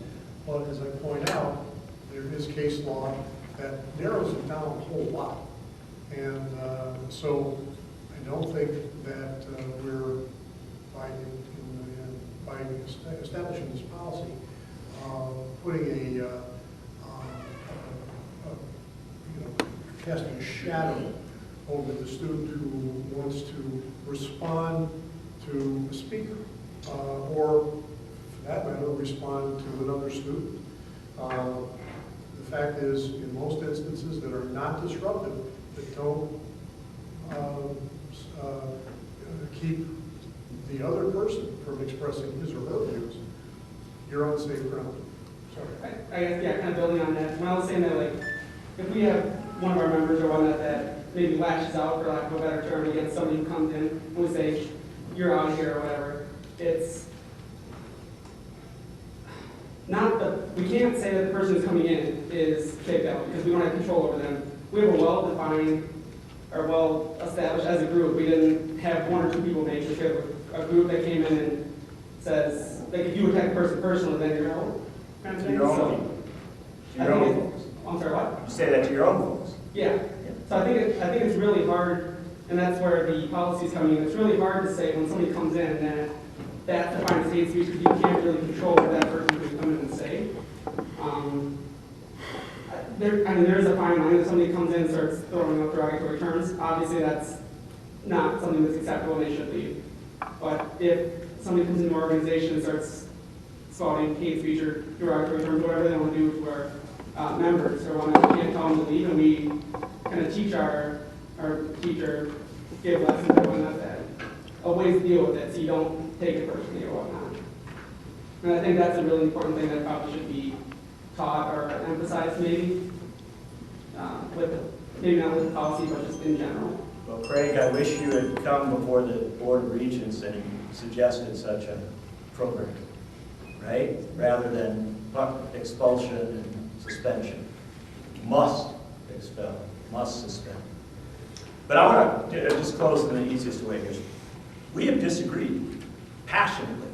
But as I point out, there is case law that narrows it down a whole lot. And so I don't think that we're, by establishing this policy, putting casting a shadow over the student who wants to respond to a speaker, or for that matter, respond to another student. The fact is, in most instances that are not disruptive, that don't keep the other person from expressing his or her views, you're on safe ground. Sorry. I guess, yeah, kind of building on that. When I was saying that, like, if we have one of our members or one that maybe lashes out, for lack of a better term, against somebody who comes in and we say, you're out of here or whatever, it's not that, we can't say that the person who's coming in is kicked out because we don't have control over them. We have a well-defined or well-established as a group. We didn't have one or two people make this. We have a group that came in and says, like, if you attack a person personally, then you're out. Kind of thing. Your own people. Your own folks. I'm sorry, what? You say that to your own folks. Yeah. So I think it's really hard, and that's where the policies come in. It's really hard to say when somebody comes in that that's defined as hate speech because you can't really control what that person could come in and say. There's a fine line if somebody comes in and starts throwing out derogatory terms. Obviously, that's not something that's acceptable and they should leave. But if somebody comes into an organization and starts spouting hate speech or derogatory terms, whatever they want to do to our members or whatnot, we can't tell them to leave, and we kind of teach our teacher, give lessons or whatnot, that a way to deal with it so you don't take it personally or whatnot. And I think that's a really important thing that probably should be taught or emphasized maybe, maybe not with the policy, but just in general. Well, Craig, I wish you had come before the Board of Regents and suggested such a program, right? Rather than expulsion and suspension. Must expel, must suspend. But I want to just close in the easiest way here. We have disagreed passionately.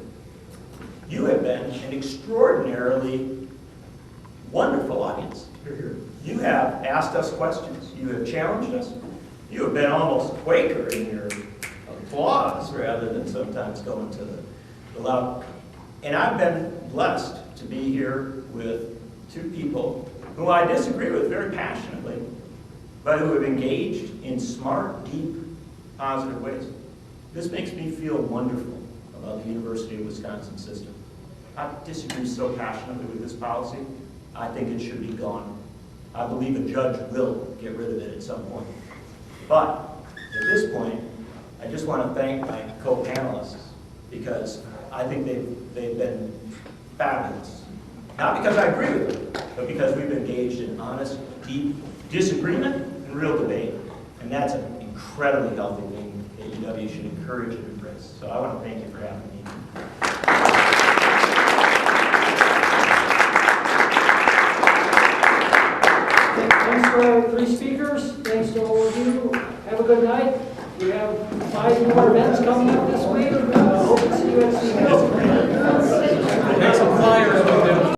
You have been an extraordinarily wonderful audience. You have asked us questions. You have challenged us. You have been almost Quaker in your flaws rather than sometimes going to the loud. And I've been blessed to be here with two people who I disagree with very passionately, but who have engaged in smart, deep, positive ways. This makes me feel wonderful about the University of Wisconsin system. I disagree so passionately with this policy. I think it should be gone. I believe a judge will get rid of it at some point. But at this point, I just want to thank my co-panelists because I think they've been fabulous. Not because I agree with them, but because we've engaged in honest, deep disagreement and real debate. And that's an incredibly healthy thing that UW should encourage and embrace. So I want to thank you for having me. Thanks to our three speakers. Thanks to all of you. Have a good night. We have 5 more events coming up this week. Hope to see you at CU. Make some flyers with them.